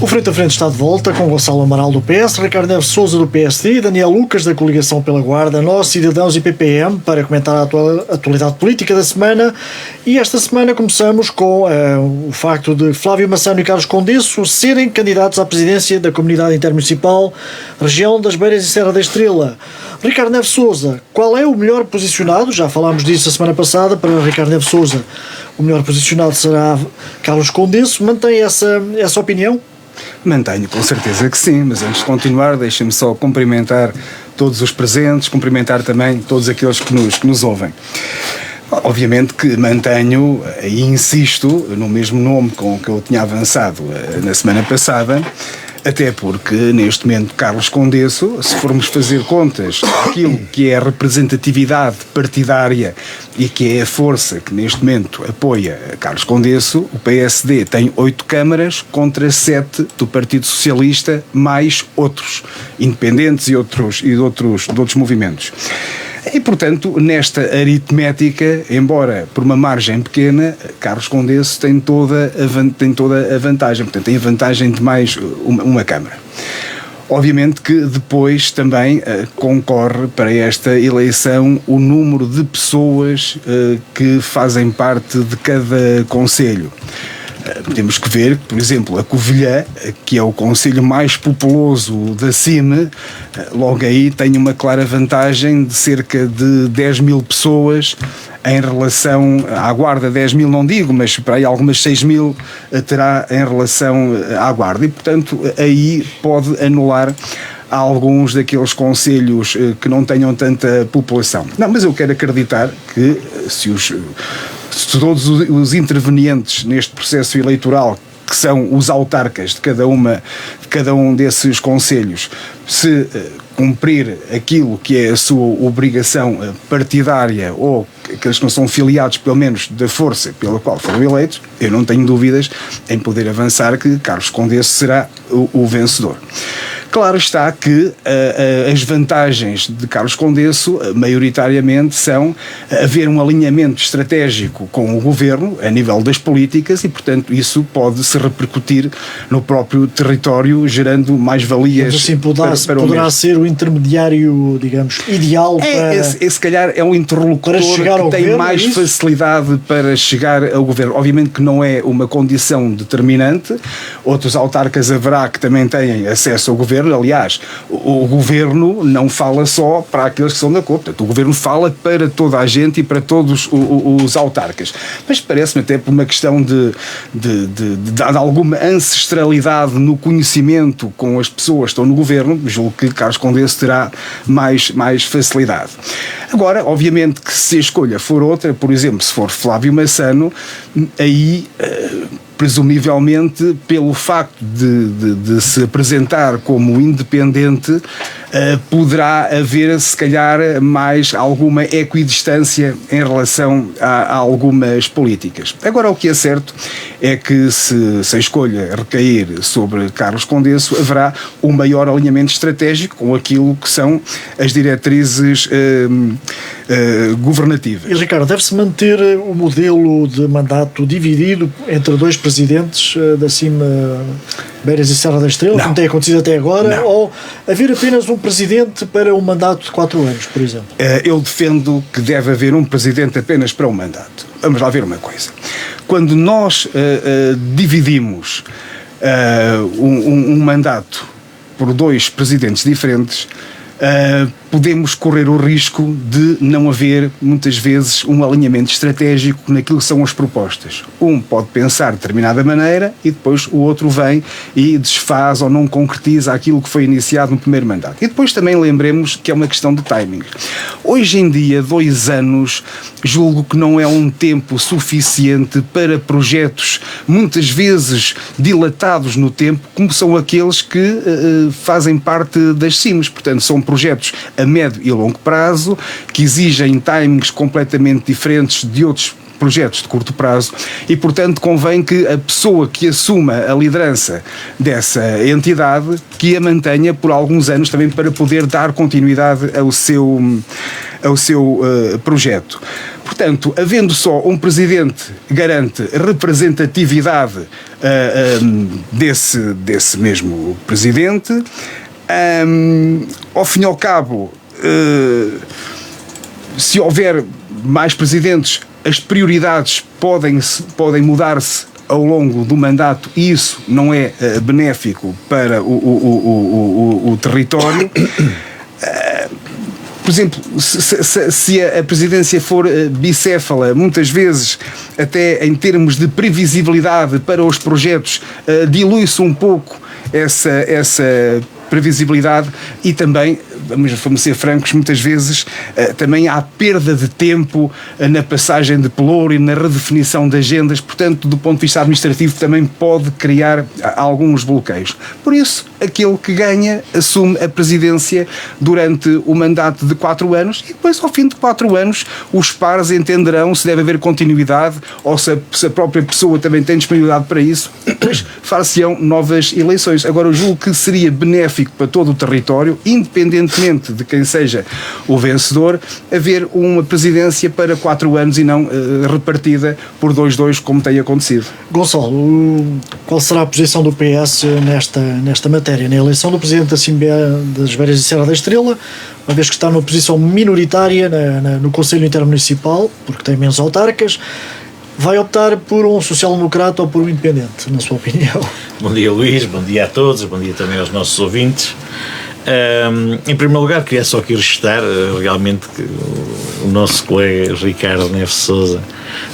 O Frente a Frente está de volta com Gonçalo Amaral do PS, Ricardo Neves Sousa do PSD e Daniel Lucas da Coligação pela Guarda, Nós, Cidadãos e PPM, para comentar a atualidade política da semana. E esta semana começamos com o facto de Flávio Massano e Carlos Condesso serem candidatos à presidência da Comunidade Intermunicipal, região das Beiras e Serra da Estrela. Ricardo Neves Sousa, qual é o melhor posicionado? Já falámos disso a semana passada. Para Ricardo Neves Sousa, o melhor posicionado será Carlos Condesso. Mantém essa opinião? Mantenho, com certeza que sim, mas antes de continuar, deixem-me só cumprimentar todos os presentes, cumprimentar também todos aqueles que nos ouvem. Obviamente que mantenho e insisto no mesmo nome com que eu tinha avançado na semana passada, até porque neste momento Carlos Condesso, se formos fazer contas daquilo que é a representatividade partidária e que é a força que neste momento apoia Carlos Condesso, o PSD tem 8 câmaras contra 7 do Partido Socialista, mais outros independentes e de outros movimentos. E, portanto, nesta aritmética, embora por uma margem pequena, Carlos Condesso tem toda a vantagem. Portanto, tem a vantagem de mais uma Câmara. Obviamente que depois também concorre para esta eleição o número de pessoas que fazem parte de cada concelho. Temos que ver, por exemplo, a Covilhã, que é o concelho mais populoso da CIME, logo aí tem uma clara vantagem de cerca de 10 mil pessoas em relação à Guarda. 10 mil não digo, mas para aí algumas 6 mil terá em relação à Guarda. E, portanto, aí pode anular alguns daqueles concelhos que não tenham tanta população. Não, mas eu quero acreditar que se todos os intervenientes neste processo eleitoral, que são os autarcas de cada um desses concelhos, se cumprir aquilo que é a sua obrigação partidária, ou aqueles que não são filiados, pelo menos, da força pela qual foram eleitos, eu não tenho dúvidas em poder avançar que Carlos Condesso será o vencedor. Claro está que as vantagens de Carlos Condesso, maioritariamente, são haver um alinhamento estratégico com o governo, a nível das políticas, e, portanto, isso pode se repercutir no próprio território, gerando mais-valias. Mas assim, poderá ser o intermediário, digamos, ideal para... Se calhar é um interlocutor que tem governo, mais facilidade para chegar ao governo. Obviamente que não é uma condição determinante. Outros autarcas haverá que também têm acesso ao governo. Aliás, o governo não fala só para aqueles que são da cor, portanto, o governo fala para toda a gente e para todos os autarcas. Mas parece-me até por uma questão de alguma ancestralidade no conhecimento com as pessoas que estão no governo, julgo que Carlos Condesso terá mais facilidade. Agora, obviamente que se a escolha for outra, por exemplo, se for Flávio Massano, aí... presumivelmente, pelo facto de se apresentar como independente, poderá haver, se calhar, mais alguma equidistância em relação a algumas políticas. Agora, o que é certo é que se a escolha recair sobre Carlos Condesso, haverá um maior alinhamento estratégico com aquilo que são as diretrizes governativas. E, Ricardo, deve-se manter o modelo de mandato dividido entre dois presidentes da CIME, Beiras e Serra da Estrela, como tem acontecido até agora, ou haver apenas um presidente para um mandato de 4 anos, por exemplo? Eu defendo que deve haver um presidente apenas para um mandato. Vamos lá ver uma coisa. Quando nós dividimos um mandato por 2 presidentes diferentes, podemos correr o risco de não haver, muitas vezes, um alinhamento estratégico naquilo que são as propostas. Um pode pensar de determinada maneira e depois o outro vem e desfaz ou não concretiza aquilo que foi iniciado no primeiro mandato. E depois também lembremos que é uma questão de timing. Hoje em dia, 2 anos, julgo que não é um tempo suficiente para projetos, muitas vezes dilatados no tempo, como são aqueles que fazem parte das CIMES. Portanto, são projetos a médio e longo prazo, que exigem timings completamente diferentes de outros projetos de curto prazo e, portanto, convém que a pessoa que assuma a liderança dessa entidade que a mantenha por alguns anos também para poder dar continuidade ao seu projeto. Portanto, havendo só um presidente garante representatividade desse mesmo presidente, ao fim e ao cabo, se houver mais presidentes, as prioridades podem mudar-se ao longo do mandato e isso não é benéfico para o território. Por exemplo, se a presidência for bicéfala, muitas vezes, até em termos de previsibilidade para os projetos, dilui-se um pouco essa previsibilidade e também, vamos ser francos, muitas vezes também há perda de tempo na passagem de pelouro e na redefinição de agendas, portanto, do ponto de vista administrativo também pode criar alguns bloqueios. Por isso, aquele que ganha assume a presidência durante o mandato de 4 anos e depois, ao fim de 4 anos, os pares entenderão se deve haver continuidade ou se a própria pessoa também tem disponibilidade para isso, e depois far-se-ão novas eleições. Agora, eu julgo que seria benéfico para todo o território, independentemente de quem seja o vencedor, haver uma presidência para 4 anos e não repartida por 2-2, como tem acontecido. Gonçalo, qual será a posição do PS nesta matéria, na eleição do presidente da Assembleia das Beiras de Serra da Estrela, uma vez que está numa posição minoritária no Conselho Intermunicipal, porque tem menos autarcas? Vai optar por um social-democrata ou por um independente, na sua opinião? Bom dia, Luís, bom dia a todos, bom dia também aos nossos ouvintes. Em primeiro lugar, queria só aqui registrar realmente que o nosso colega Ricardo Neves Sousa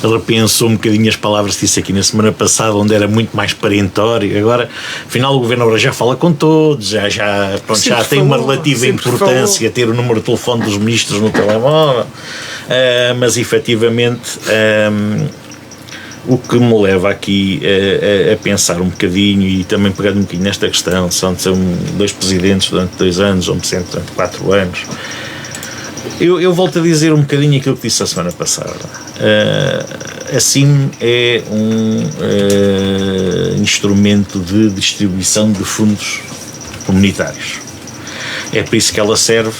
repensou um bocadinho as palavras que disse aqui na semana passada, onde era muito mais parentório. Agora, afinal, o Governo agora já fala com todos, já tem uma relativa importância ter o número de telefone dos ministros no telemóvel, mas efetivamente o que me leva aqui a pensar um bocadinho e também pegando um bocadinho nesta questão, são 2 presidentes durante 2 anos, ou um presidente durante 4 anos. Eu volto a dizer um bocadinho aquilo que disse a semana passada. A CIM é um instrumento de distribuição de fundos comunitários. É por isso que ela serve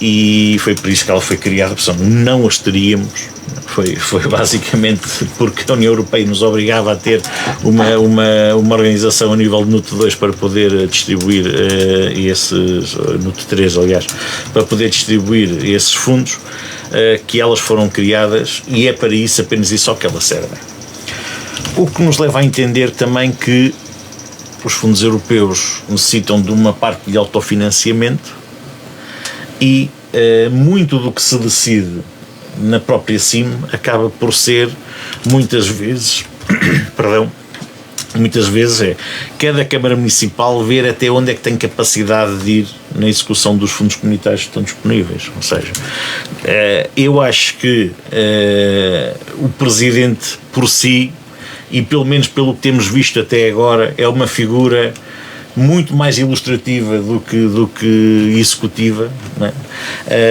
e foi por isso que ela foi criada. Não as teríamos. Foi basicamente porque a União Europeia nos obrigava a ter uma organização a nível de NUT 2 para poder distribuir NUT 3, aliás, para poder distribuir esses fundos, que elas foram criadas, e é para isso, apenas isso, só que elas servem. O que nos leva a entender também que os fundos europeus necessitam de uma parte de autofinanciamento e muito do que se decide na própria CIM acaba por ser muitas vezes cada Câmara Municipal ver até onde é que tem capacidade de ir na execução dos fundos comunitários que estão disponíveis. Ou seja, eu acho que o Presidente por si, e pelo menos pelo que temos visto até agora, é uma figura muito mais ilustrativa do que executiva, não é?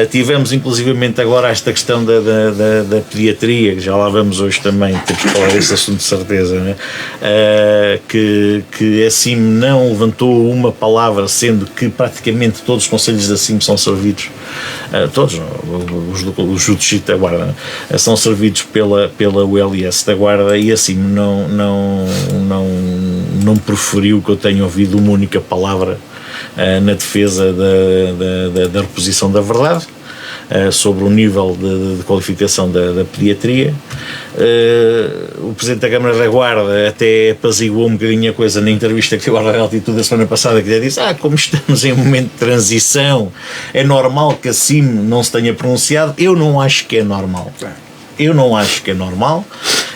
Tivemos inclusivamente agora esta questão da pediatria, que já lá vamos hoje também, temos que falar desse assunto de certeza, não é? Que a CIM não levantou uma palavra, sendo que praticamente todos os conselhos da CIM são servidos, todos, os do Distrito da Guarda, são servidos pela ULS da Guarda, e a CIM não preferiu, que eu tenho ouvido, uma única palavra na defesa da reposição da verdade, sobre o nível de qualificação da pediatria. O Presidente da Câmara da Guarda até apaziguou um bocadinho a coisa na entrevista que deu à Altitude da semana passada, que já disse, como estamos em um momento de transição, é normal que a CIM não se tenha pronunciado. Eu não acho que é normal.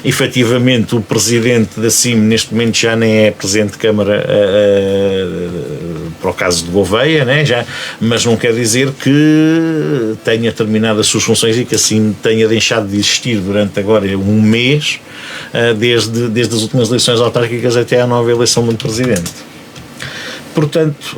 Efetivamente, o Presidente da CIM neste momento já nem é Presidente de Câmara para o caso de Gouveia, né? Mas não quer dizer que tenha terminado as suas funções e que a CIM tenha deixado de existir durante agora um mês, desde as últimas eleições autárquicas até à nova eleição do Presidente. Portanto,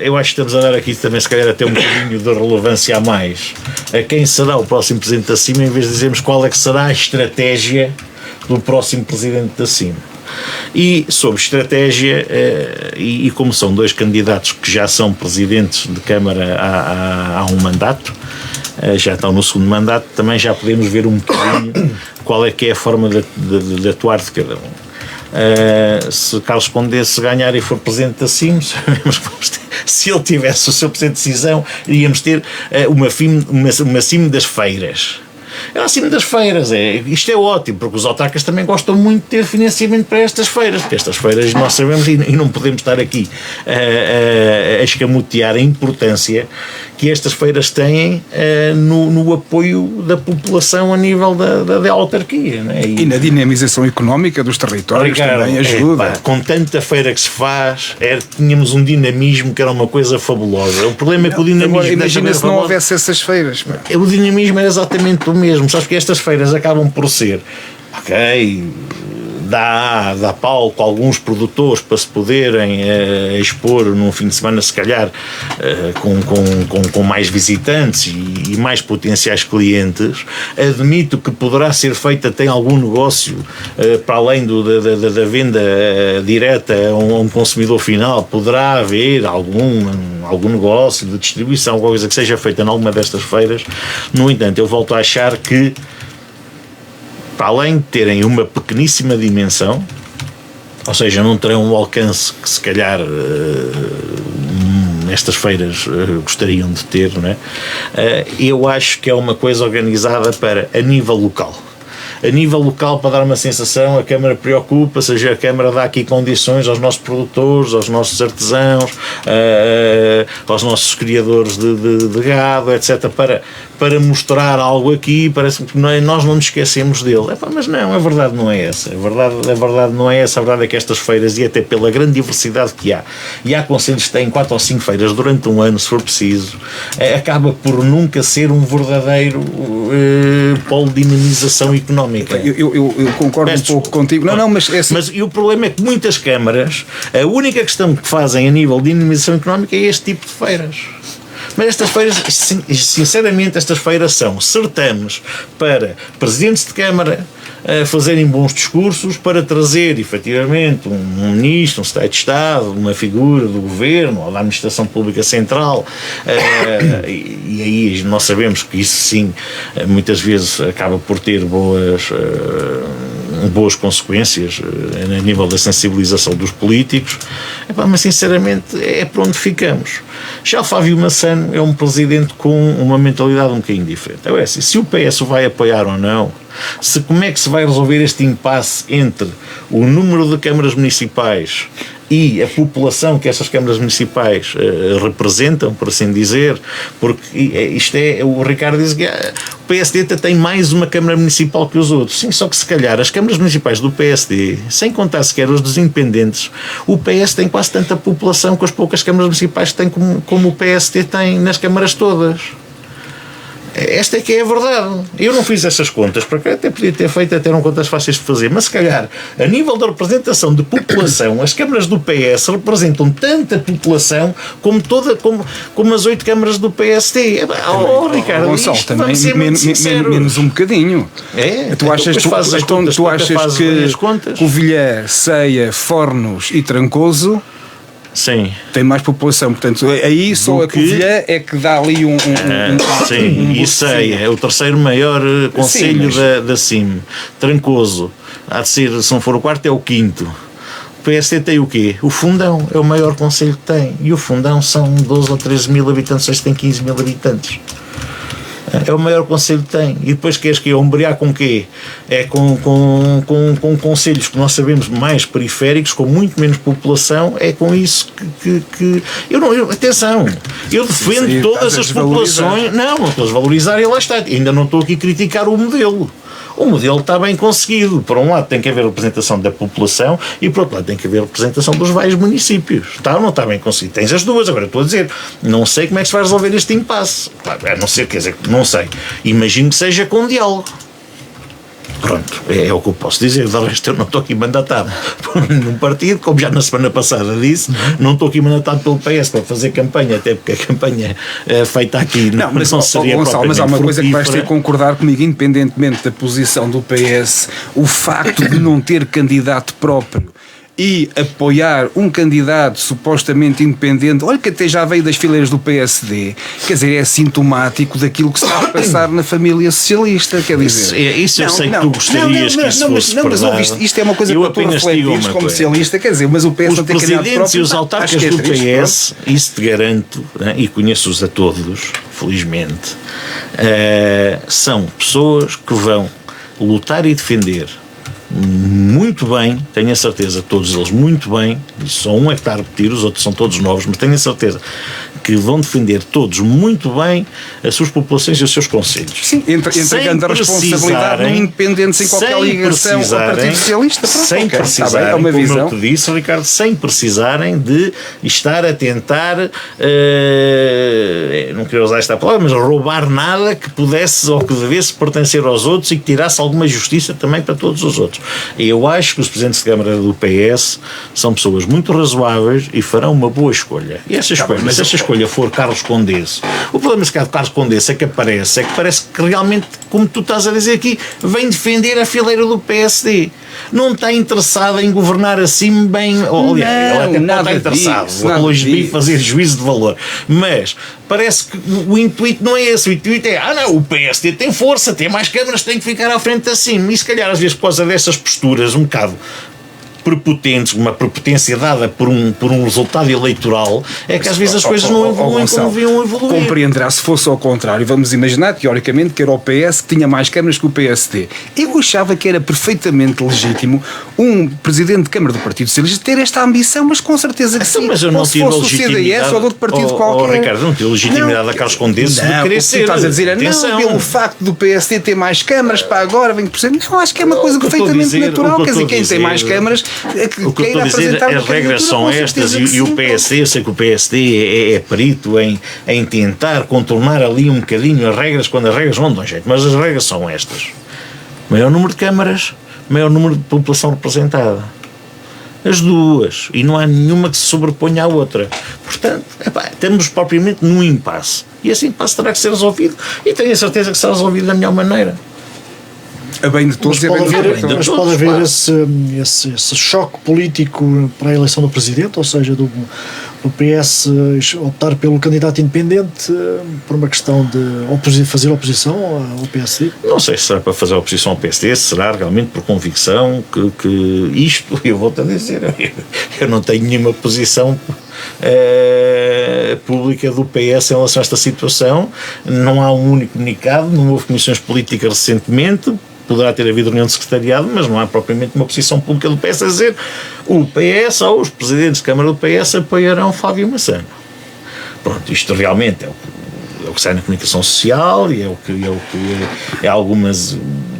eu acho que estamos a dar aqui também, se calhar, até um bocadinho de relevância a mais a quem será o próximo Presidente da CIM, em vez de dizermos qual é que será a estratégia do próximo Presidente da CIM. E sobre estratégia, e como são dois candidatos que já são presidentes de Câmara há um mandato, já estão no segundo mandato, também já podemos ver um bocadinho qual é que é a forma de atuar de cada um. Se Carlos Condesse ganhar e for presidente da CIM, sabemos que vamos ter, se ele tivesse o seu presidente de decisão, iríamos ter uma CIM das feiras. É acima das feiras, isto é ótimo, porque os autarcas também gostam muito de ter financiamento para estas feiras, porque estas feiras nós sabemos e não podemos estar aqui a escamotear a importância que estas feiras têm no apoio da população a nível da autarquia. Não é? E na dinamização económica dos territórios, Ricardo, também ajuda. Com tanta feira que se faz, tínhamos um dinamismo que era uma coisa fabulosa. O problema é que o dinamismo... Agora, imagina se não houvesse essas feiras. O dinamismo era exatamente o mesmo. Sabes que estas feiras acabam por ser, dá palco a alguns produtores para se poderem expor num fim de semana, se calhar com mais visitantes e mais potenciais clientes. Admito que poderá ser feito até algum negócio para além da venda direta a um consumidor final. Poderá haver algum negócio de distribuição, alguma coisa que seja feita em alguma destas feiras. No entanto, eu volto a achar que, para além de terem uma pequeníssima dimensão, ou seja, não terão um alcance que se calhar nestas feiras gostariam de ter, não é? Eu acho que é uma coisa organizada a nível local. A nível local, para dar uma sensação, a Câmara preocupa, seja a Câmara dá aqui condições aos nossos produtores, aos nossos artesãos, aos nossos criadores de gado, etc., para mostrar algo aqui. Parece que nós não nos esquecemos dele. Mas não, a verdade não é essa. A verdade não é essa. A verdade é que estas feiras, e até pela grande diversidade que há, e há concelhos que têm 4 ou 5 feiras durante um ano, se for preciso, acaba por nunca ser um verdadeiro polo de dinamização económica. Eu concordo um pouco contigo. Mas e o problema é que muitas câmaras, a única questão que fazem a nível de dinamização económica é este tipo de feiras. Mas estas feiras, sinceramente, estas feiras são certames para presidentes de Câmara fazerem bons discursos, para trazer efetivamente um ministro, um secretário de Estado, uma figura do governo ou da administração pública central, e aí nós sabemos que isso sim muitas vezes acaba por ter boas consequências a nível da sensibilização dos políticos. Mas sinceramente é para onde ficamos. Já o Fábio Massano é um presidente com uma mentalidade um bocadinho diferente. É assim, se o PS o vai apoiar ou não, como é que se vai resolver este impasse entre o número de câmaras municipais e a população que essas câmaras municipais representam, por assim dizer, porque isto o Ricardo diz que o PSD tem mais uma câmara municipal que os outros. Sim, só que se calhar as câmaras municipais do PSD, sem contar sequer os dos independentes, o PS tem quase tanta população com as poucas câmaras municipais que tem como o PSD tem nas câmaras todas. Esta é que é a verdade. Eu não fiz essas contas, porque até podia ter feito, até eram contas fáceis de fazer, mas se calhar, a nível da representação de população, as câmaras do PS representam tanta população como as 8 câmaras do PSD. Ricardo, Gonçalo, também menos um bocadinho. Tu achas que Covilhã, Ceia, Fornos e Trancoso sim, tem mais população, portanto aí só a Covilhã é que dá ali sim, e Ceia é o terceiro maior concelho da CIM. Trancoso há de ser, se não for o quarto, é o quinto. O PSD tem o quê? O Fundão é o maior concelho que tem, e o Fundão são 12 ou 13 mil habitantes, hoje tem 15 mil habitantes. É o maior concelho que tem. E depois queres que ombrear com quê? É com concelhos que nós sabemos mais periféricos, com muito menos população. É com isso que atenção, eu defendo todas as populações. Não estou a desvalorizar, e lá está. Ainda não estou aqui a criticar o modelo. O modelo está bem conseguido. Por um lado tem que haver representação da população e por outro lado tem que haver representação dos vários municípios. Está ou não está bem conseguido? Tens as duas. Agora estou a dizer, não sei como é que se vai resolver este impasse. A não ser, quer dizer, não sei. Imagino que seja com diálogo. Pronto, é o que eu posso dizer. De resto, eu não estou aqui mandatado por nenhum partido, como já na semana passada disse, não estou aqui mandatado pelo PS para fazer campanha, até porque a campanha feita aqui não seria Gonçalo, mas há uma coisa que vais ter que concordar comigo, independentemente da posição do PS, o facto de não ter candidato próprio e apoiar um candidato supostamente independente, olha que até já veio das fileiras do PSD, quer dizer, é sintomático daquilo que se está a passar na família socialista, quer dizer... Isso eu sei que tu gostarias que isso fosse verdade. Isto é uma coisa para tu refletires como socialista, quer dizer, mas o PS não tem candidato próprio. Os presidentes e os autarcas do PS, isso te garanto, né, e conheço-os a todos, felizmente, são pessoas que vão lutar e defender muito bem, tenho a certeza, todos eles muito bem, só um é que está a repetir, os outros são todos novos, mas tenho a certeza que vão defender todos muito bem as suas populações e os seus conselhos. Sim, entregando a responsabilidade num independente sem qualquer ligação ao Partido Socialista. Pronto, sem precisarem, é uma visão. como eu te disse, Ricardo, sem precisarem de estar a tentar, não queria usar esta palavra, mas roubar nada que pudesse ou que devesse pertencer aos outros e que tirasse alguma justiça também para todos os outros. Eu acho que os presidentes de Câmara do PS são pessoas muito razoáveis e farão uma boa escolha. E essa escolha, mas se essa escolha for Carlos Condesse, o problema de Carlos Condesse é que parece que realmente, como tu estás a dizer aqui, vem defender a fileira do PSD. Não está interessado em governar assim bem. Aliás, ele até pode estar interessado em fazer juízo de valor. Mas parece que o intuito não é esse. O intuito é, não, o PSD tem força, tem mais câmaras, tem que ficar à frente assim. E se calhar, às vezes, por causa dessas posturas um bocado prepotentes, uma prepotência dada por um resultado eleitoral, é que às vezes as coisas não evoluem como deviam evoluir. Compreenderá, se fosse ao contrário, vamos imaginar, teoricamente, que era o PS que tinha mais câmaras que o PSD. Eu achava que era perfeitamente legítimo um Presidente de Câmara do Partido Socialista ter esta ambição, mas com certeza que sim. Mas eu não tive legitimidade. O CDS ou de outro partido qualquer. Ricardo, não tive legitimidade a Carlos Condesse de querer ser. Estás a dizer, não, pelo facto do PSD ter mais câmaras, para agora 20%, não, acho que é uma coisa perfeitamente natural. Quer dizer, quem tem mais câmaras... O que eu estou a dizer, as regras são estas e o PSD, eu sei que o PSD é perito em tentar contornar ali um bocadinho as regras quando as regras vão de um jeito, mas as regras são estas: maior número de câmaras, maior número de população representada, as duas, e não há nenhuma que se sobreponha à outra. Portanto, estamos propriamente num impasse, e esse impasse terá que ser resolvido, e tenho a certeza que será resolvido da melhor maneira. A bem de todos, mas pode haver esse choque político para a eleição do Presidente, ou seja, do PS optar pelo candidato independente por uma questão de fazer oposição ao PSD? Não sei se será para fazer oposição ao PSD, será realmente por convicção que isto, eu vou-te a dizer, eu não tenho nenhuma posição pública do PS em relação a esta situação, não há um único comunicado, não houve comissões políticas recentemente. Poderá ter havido reunião de secretariado, mas não há propriamente uma posição pública do PS a dizer o PS ou os presidentes de Câmara do PS apoiarão Fábio Massano. Pronto, isto realmente é o que sai na comunicação social e é algumas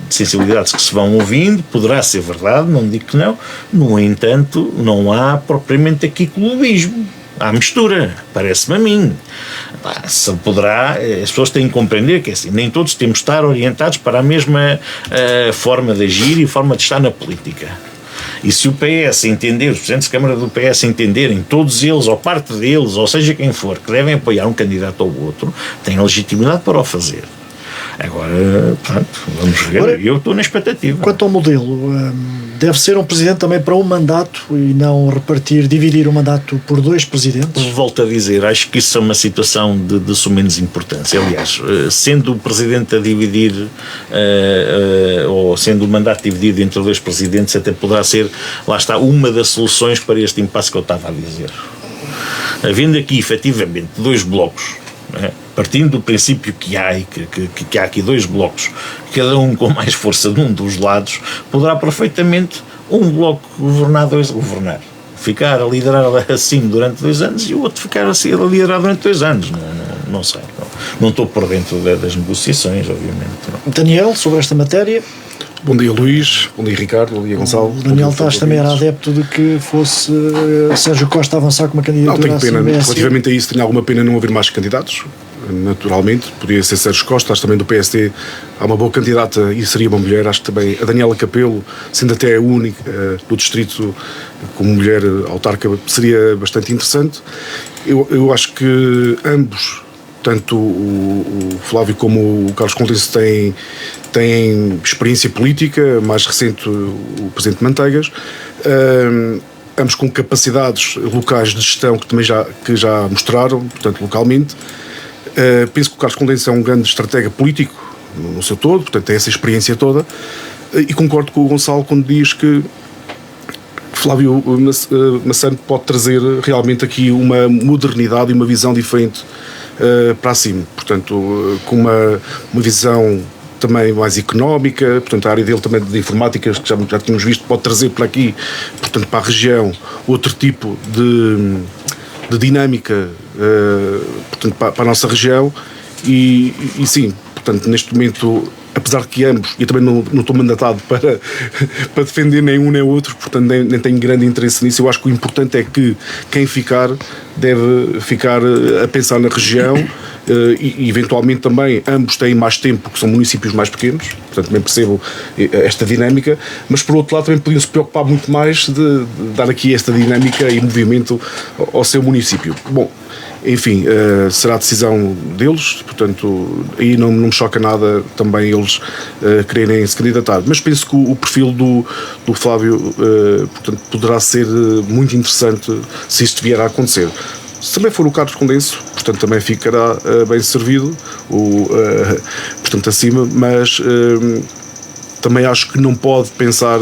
sensibilidades que se vão ouvindo, poderá ser verdade, não digo que não, no entanto, não há propriamente aqui clubismo. Há mistura, parece-me a mim. Se poderá, as pessoas têm que compreender que assim, nem todos temos de estar orientados para a mesma forma de agir e forma de estar na política. E se o PS entender, os presidentes de Câmara do PS entenderem, todos eles, ou parte deles, ou seja quem for, que devem apoiar um candidato ou outro, têm legitimidade para o fazer. Agora, pronto, vamos ver. Agora, eu estou na expectativa. Quanto ao modelo, deve ser um presidente também para um mandato e não dividir o mandato por dois presidentes? Volto a dizer, acho que isso é uma situação de sumenos importância. Aliás, sendo o presidente a dividir, ou sendo o mandato dividido entre dois presidentes, até poderá ser, lá está, uma das soluções para este impasse que eu estava a dizer. Havendo aqui, efetivamente, dois blocos, partindo do princípio que há aqui dois blocos, cada um com mais força de um dos lados, poderá perfeitamente um bloco governar, ficar a liderar assim durante 2 anos e o outro ficar assim a liderar durante 2 anos. Não sei, não estou por dentro das negociações, obviamente. Não. Daniel, sobre esta matéria. Bom dia, Luís. Bom dia, Ricardo. Bom dia, Gonçalo. O Daniel Taz também era adepto de que fosse Sérgio Costa avançar com uma candidatura. Não, tenho pena. Relativamente a isso, tenho alguma pena não haver mais candidatos. naturalmente, podia ser Sérgio Costa, acho também do PSD há uma boa candidata e seria uma mulher, acho que também a Daniela Capelo, sendo até a única do distrito como mulher autarca, seria bastante interessante. Eu acho que ambos, tanto o Flávio como o Carlos Condeisso têm experiência política, mais recente o Presidente Manteigas, ambos com capacidades locais de gestão que também já mostraram, portanto, localmente. Penso que o Carlos Condeisso é um grande estratega político no seu todo, portanto, tem essa experiência toda, e concordo com o Gonçalo quando diz que Flávio Massano pode trazer realmente aqui uma modernidade e uma visão diferente para cima, portanto, com uma visão também mais económica, portanto a área dele também de informática, que já tínhamos visto, pode trazer para aqui, portanto para a região, outro tipo de dinâmica, portanto para a nossa região e sim, portanto neste momento, apesar de que ambos, e eu também não estou mandatado para defender nem um nem outro, portanto nem tenho grande interesse nisso. Eu acho que o importante é que quem ficar deve ficar a pensar na região e eventualmente também ambos têm mais tempo, que são municípios mais pequenos, portanto também percebo esta dinâmica, mas por outro lado também podiam se preocupar muito mais de dar aqui esta dinâmica e movimento ao seu município. Bom, enfim, será a decisão deles, portanto, aí não me choca nada também eles quererem se candidatar, mas penso que o perfil do Flávio, portanto, poderá ser muito interessante se isto vier a acontecer. Se também for o Carlos Condeisso, portanto, também ficará bem servido, portanto, acima, mas também acho que não pode pensar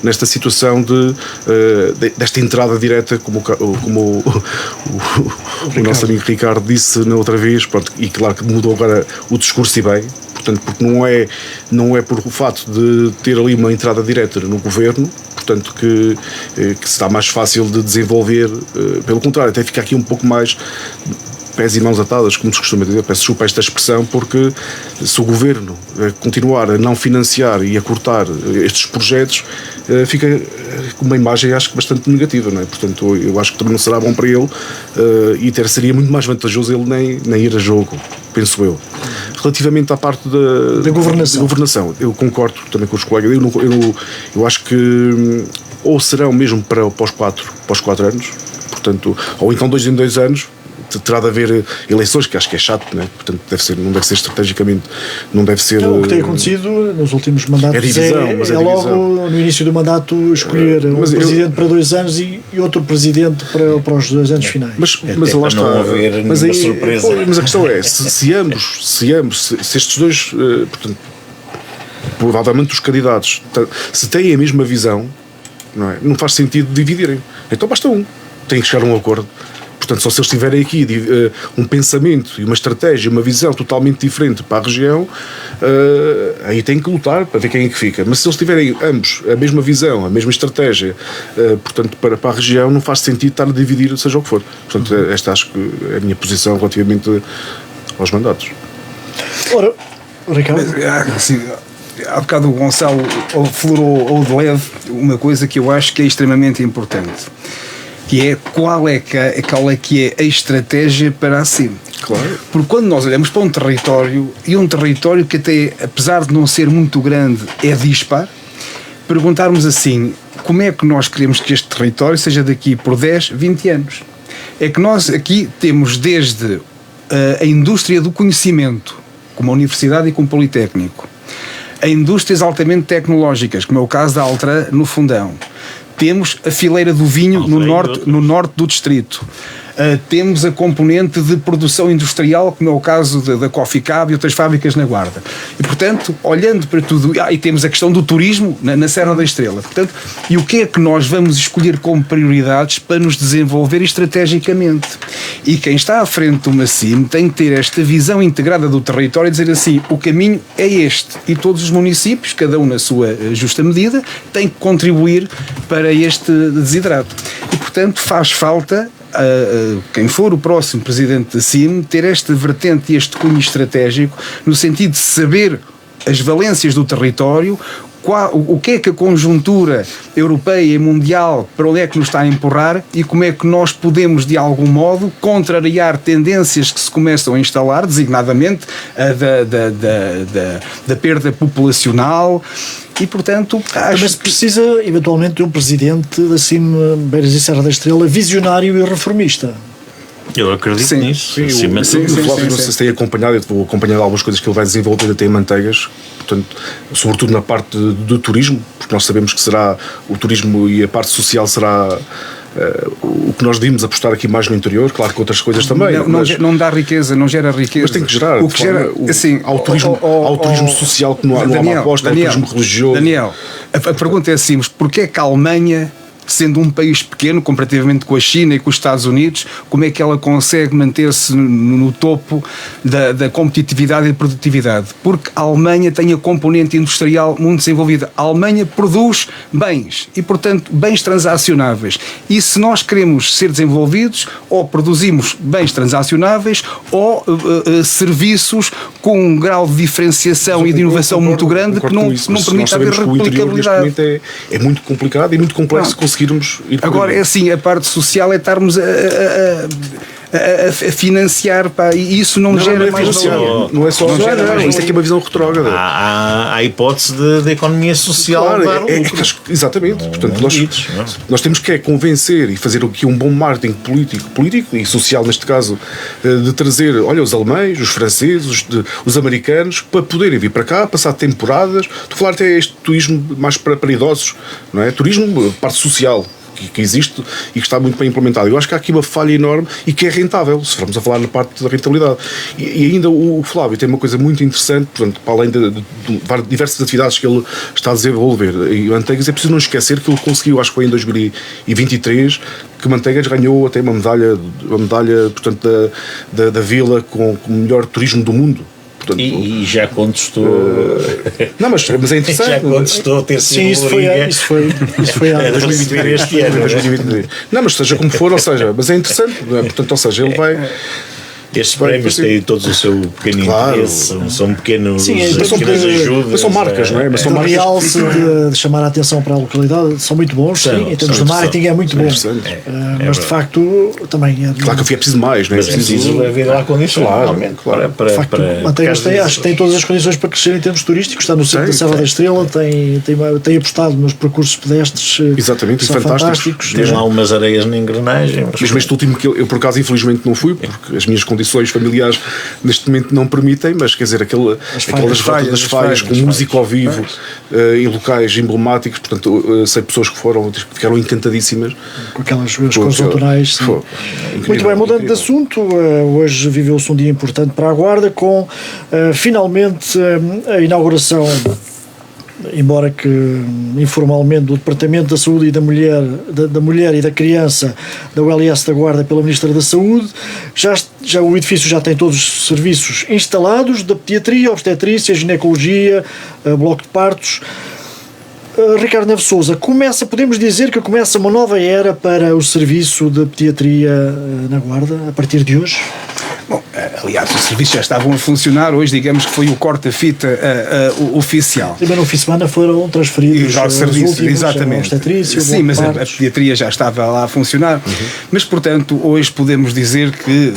nesta situação desta entrada direta, como o nosso amigo Ricardo disse na outra vez, pronto, e claro que mudou agora o discurso e bem, portanto, porque não é por o fato de ter ali uma entrada direta no governo, portanto, que será mais fácil de desenvolver, pelo contrário, até fica aqui um pouco mais pés e mãos atadas, como se costuma dizer, peço desculpa esta expressão, porque se o governo continuar a não financiar e a cortar estes projetos, fica com uma imagem, acho que bastante negativa, não é? Portanto, eu acho que também não será bom para ele e seria muito mais vantajoso ele nem ir a jogo, penso eu. Relativamente à parte da governação, eu concordo também com os colegas, eu acho que ou serão mesmo para os 4 anos, portanto, ou então 2 em 2 anos, terá de haver eleições, que acho que é chato, né? Portanto não deve ser estrategicamente, não deve ser... O que tem acontecido nos últimos mandatos é divisão, é logo no início do mandato escolher um presidente para 2 anos e outro presidente para os 2 anos finais. Mas lá está. Não haver nenhuma surpresa. Mas a questão é, se estes dois, portanto, provavelmente os candidatos, se têm a mesma visão, não faz sentido dividirem. Então basta um. Tem que chegar a um acordo. Portanto, só se eles tiverem aqui um pensamento e uma estratégia, uma visão totalmente diferente para a região, aí tem que lutar para ver quem é que fica. Mas se eles tiverem ambos a mesma visão, a mesma estratégia, portanto, para a região, não faz sentido estar a dividir, seja o que for. Portanto, esta acho que é a minha posição relativamente aos mandatos. Ora, Ricardo? Há bocado o Gonçalo aflorou de leve uma coisa que eu acho que é extremamente importante, que é qual é que é a estratégia para a CIM. Claro. Porque quando nós olhamos para um território, e um território que até, apesar de não ser muito grande, é dispar, perguntarmos assim, como é que nós queremos que este território seja daqui por 10, 20 anos? É que nós aqui temos desde a indústria do conhecimento, como a universidade e como o Politécnico, a indústrias altamente tecnológicas, como é o caso da Altran no Fundão. Temos a fileira do vinho no norte do distrito. Temos a componente de produção industrial, como é o caso da Coffee Cab e outras fábricas na Guarda. E, portanto, olhando para tudo... e temos a questão do turismo na Serra da Estrela. Portanto, e o que é que nós vamos escolher como prioridades para nos desenvolver estrategicamente? E quem está à frente de uma CIM tem que ter esta visão integrada do território e dizer assim, o caminho é este. E todos os municípios, cada um na sua justa medida, têm que contribuir para este desidrato. E, portanto, faz falta... quem for o próximo presidente da CIM ter esta vertente e este cunho estratégico no sentido de saber as valências do território, o que é que a conjuntura europeia e mundial, para onde é que nos está a empurrar e como é que nós podemos, de algum modo, contrariar tendências que se começam a instalar, designadamente a da perda populacional. E, portanto, Mas se precisa, eventualmente, de um presidente assim, Beiras e Serra da Estrela, visionário e reformista. Eu acredito nisso. Sim, acima de tudo. o Flávio, não sei se tem acompanhado, eu vou acompanhando algumas coisas que ele vai desenvolver até em Manteigas, portanto, sobretudo na parte do turismo, porque nós sabemos que será o turismo e a parte social será o que nós devíamos apostar aqui mais no interior, claro que outras coisas também. Não dá riqueza, não gera riqueza. Mas tem que gerar. O que gera, assim, ao turismo social que não há uma aposta, ao turismo religioso. Daniel, a pergunta é simples: porquê é que a Alemanha, sendo um país pequeno, comparativamente com a China e com os Estados Unidos, como é que ela consegue manter-se no topo da competitividade e produtividade? Porque a Alemanha tem a componente industrial muito desenvolvida. A Alemanha produz bens e, portanto, bens transacionáveis. E se nós queremos ser desenvolvidos, ou produzimos bens transacionáveis ou serviços com um grau de diferenciação e de inovação muito grande que não permite haver replicabilidade. É muito complicado e muito complexo conseguirmos ir por agora, aí. é assim, a parte social é estarmos a financiar, pá, e isso não gera mais valor. Não é só isso é que é uma visão retrógrada. Há a hipótese da economia social. Claro, exatamente. Portanto, nós temos que convencer e fazer aqui um bom marketing político e social, neste caso, de trazer, olha, os alemães, os franceses, os americanos, para poderem vir para cá, passar temporadas. Tu falar até este turismo mais para idosos, não é? Turismo, parte social, que existe e que está muito bem implementado. Eu acho que há aqui uma falha enorme e que é rentável, se formos a falar na parte da rentabilidade. E ainda o Flávio tem uma coisa muito interessante, portanto, para além de diversas atividades que ele está a desenvolver. E o Manteigas, é preciso não esquecer que ele conseguiu, acho que foi em 2023, que Manteigas ganhou até uma medalha portanto, da vila com o melhor turismo do mundo. Portanto, e já contestou. Não, mas é interessante. Já contestou ter sido. Sim, isso foi há 2023 este ano. 2023. Não, mas seja como for, ou seja, mas é interessante. Portanto, ou seja, ele vai. Estes prémios têm todos o seu pequeno interesse, são pequenos, pequenas ajudas. Mas são marcas, não é? Mas são marcas realce de chamar a atenção para a localidade, são muito bons, sim, em termos de marketing é muito bom. Mas de facto também é. Claro que é preciso mais, não é? Mas é preciso haver lá condições. Claro. De facto, Manteigas acho que tem todas as condições para crescer em termos turísticos, está no centro da Serra da Estrela, tem apostado nos percursos pedestres. Exatamente, são fantásticos. Tem lá umas areias na engrenagem. Mas este último que eu por acaso infelizmente não fui, porque as minhas condições familiares neste momento não permitem, mas quer dizer, aquelas falhas com música ao vivo em locais emblemáticos, portanto, sei pessoas que ficaram encantadíssimas com aquelas cores outonais. Muito bem, mudando de assunto, hoje viveu-se um dia importante para a Guarda com finalmente a inauguração, embora que informalmente, do Departamento da Saúde e da Mulher e da Criança da ULS da Guarda pela Ministra da Saúde. Já o edifício já tem todos os serviços instalados, da pediatria, obstetrícia, ginecologia, bloco de partos. Ricardo Neves Sousa, podemos dizer que começa uma nova era para o serviço de pediatria na Guarda, a partir de hoje? Bom, aliás, os serviços já estavam a funcionar, hoje digamos que foi o corta-fita oficial. Mas no fim de semana foram transferidos os serviços, exatamente. Sim, mas a pediatria já estava lá a funcionar. Mas, portanto, hoje podemos dizer que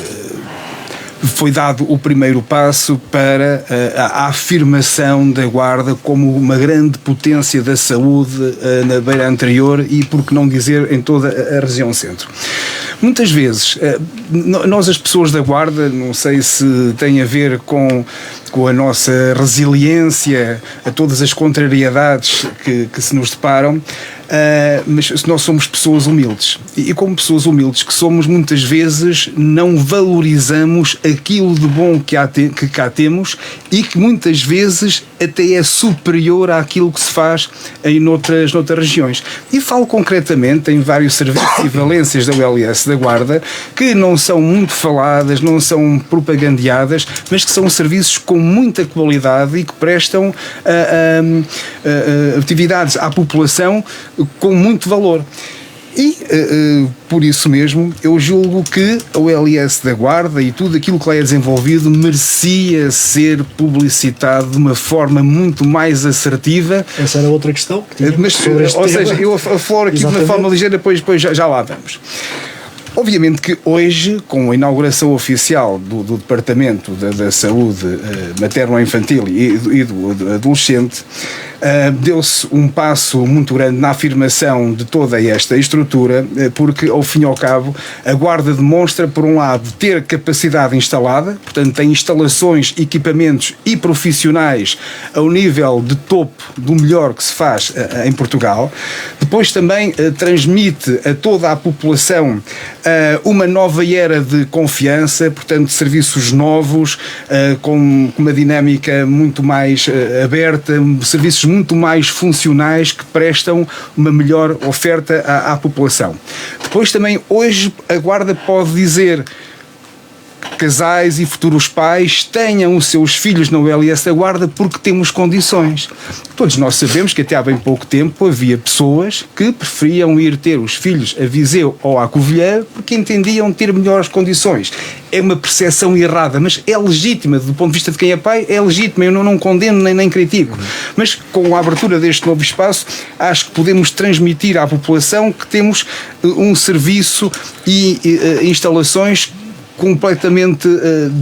foi dado o primeiro passo para a afirmação da Guarda como uma grande potência da saúde na beira anterior e, por que não dizer, em toda a região centro. Muitas vezes, nós as pessoas da Guarda, não sei se tem a ver com a nossa resiliência a todas as contrariedades que se nos deparam, mas nós somos pessoas humildes e como pessoas humildes que somos, muitas vezes não valorizamos aquilo de bom que cá temos e que muitas vezes até é superior àquilo que se faz em noutras regiões. E falo concretamente em vários serviços e valências da ULS da Guarda que não são muito faladas, não são propagandeadas, mas que são serviços com muita qualidade e que prestam atividades à população com muito valor. E, por isso mesmo, eu julgo que a OLS da Guarda e tudo aquilo que lá é desenvolvido merecia ser publicitado de uma forma muito mais assertiva. Essa era outra questão que tinha Mas, sobre este ou tema. seja, eu afloro aqui de uma forma ligeira, depois já lá vamos. Obviamente que hoje, com a inauguração oficial do Departamento da Saúde Materno-Infantil e do Adolescente, deu-se um passo muito grande na afirmação de toda esta estrutura, porque, ao fim e ao cabo, a Guarda demonstra, por um lado, ter capacidade instalada, portanto, tem instalações, equipamentos e profissionais ao nível de topo do melhor que se faz em Portugal. Depois também transmite a toda a população uma nova era de confiança, portanto, serviços novos, com uma dinâmica muito mais aberta, serviços muito mais funcionais que prestam uma melhor oferta à população. Depois também, hoje, a Guarda pode dizer casais e futuros pais tenham os seus filhos na OLS da Guarda porque temos condições. Todos nós sabemos que até há bem pouco tempo havia pessoas que preferiam ir ter os filhos a Viseu ou à Covilhã porque entendiam ter melhores condições. É uma percepção errada, mas é legítima, do ponto de vista de quem é pai, é legítima, eu não condeno nem critico. Mas com a abertura deste novo espaço, acho que podemos transmitir à população que temos um serviço e instalações completamente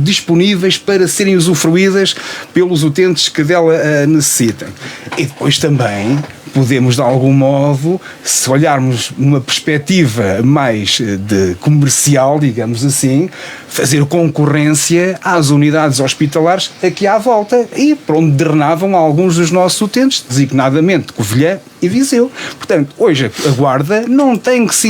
disponíveis para serem usufruídas pelos utentes que dela necessitem. E depois também podemos, de algum modo, se olharmos numa perspectiva mais de comercial, digamos assim, fazer concorrência às unidades hospitalares aqui à volta e para onde drenavam alguns dos nossos utentes, designadamente Covilhã e Viseu. Portanto, hoje a Guarda não tem que se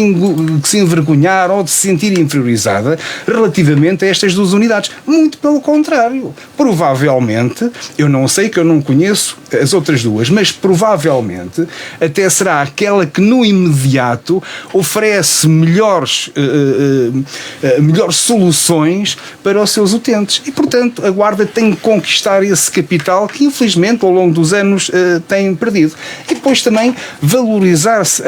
envergonhar ou de se sentir inferiorizada relativamente a estas duas unidades. Muito pelo contrário. Provavelmente, eu não sei, que eu não conheço as outras duas, mas provavelmente até será aquela que no imediato oferece melhores soluções para os seus utentes. E, portanto, a Guarda tem que conquistar esse capital que, infelizmente, ao longo dos anos tem perdido. E depois também valorizar-se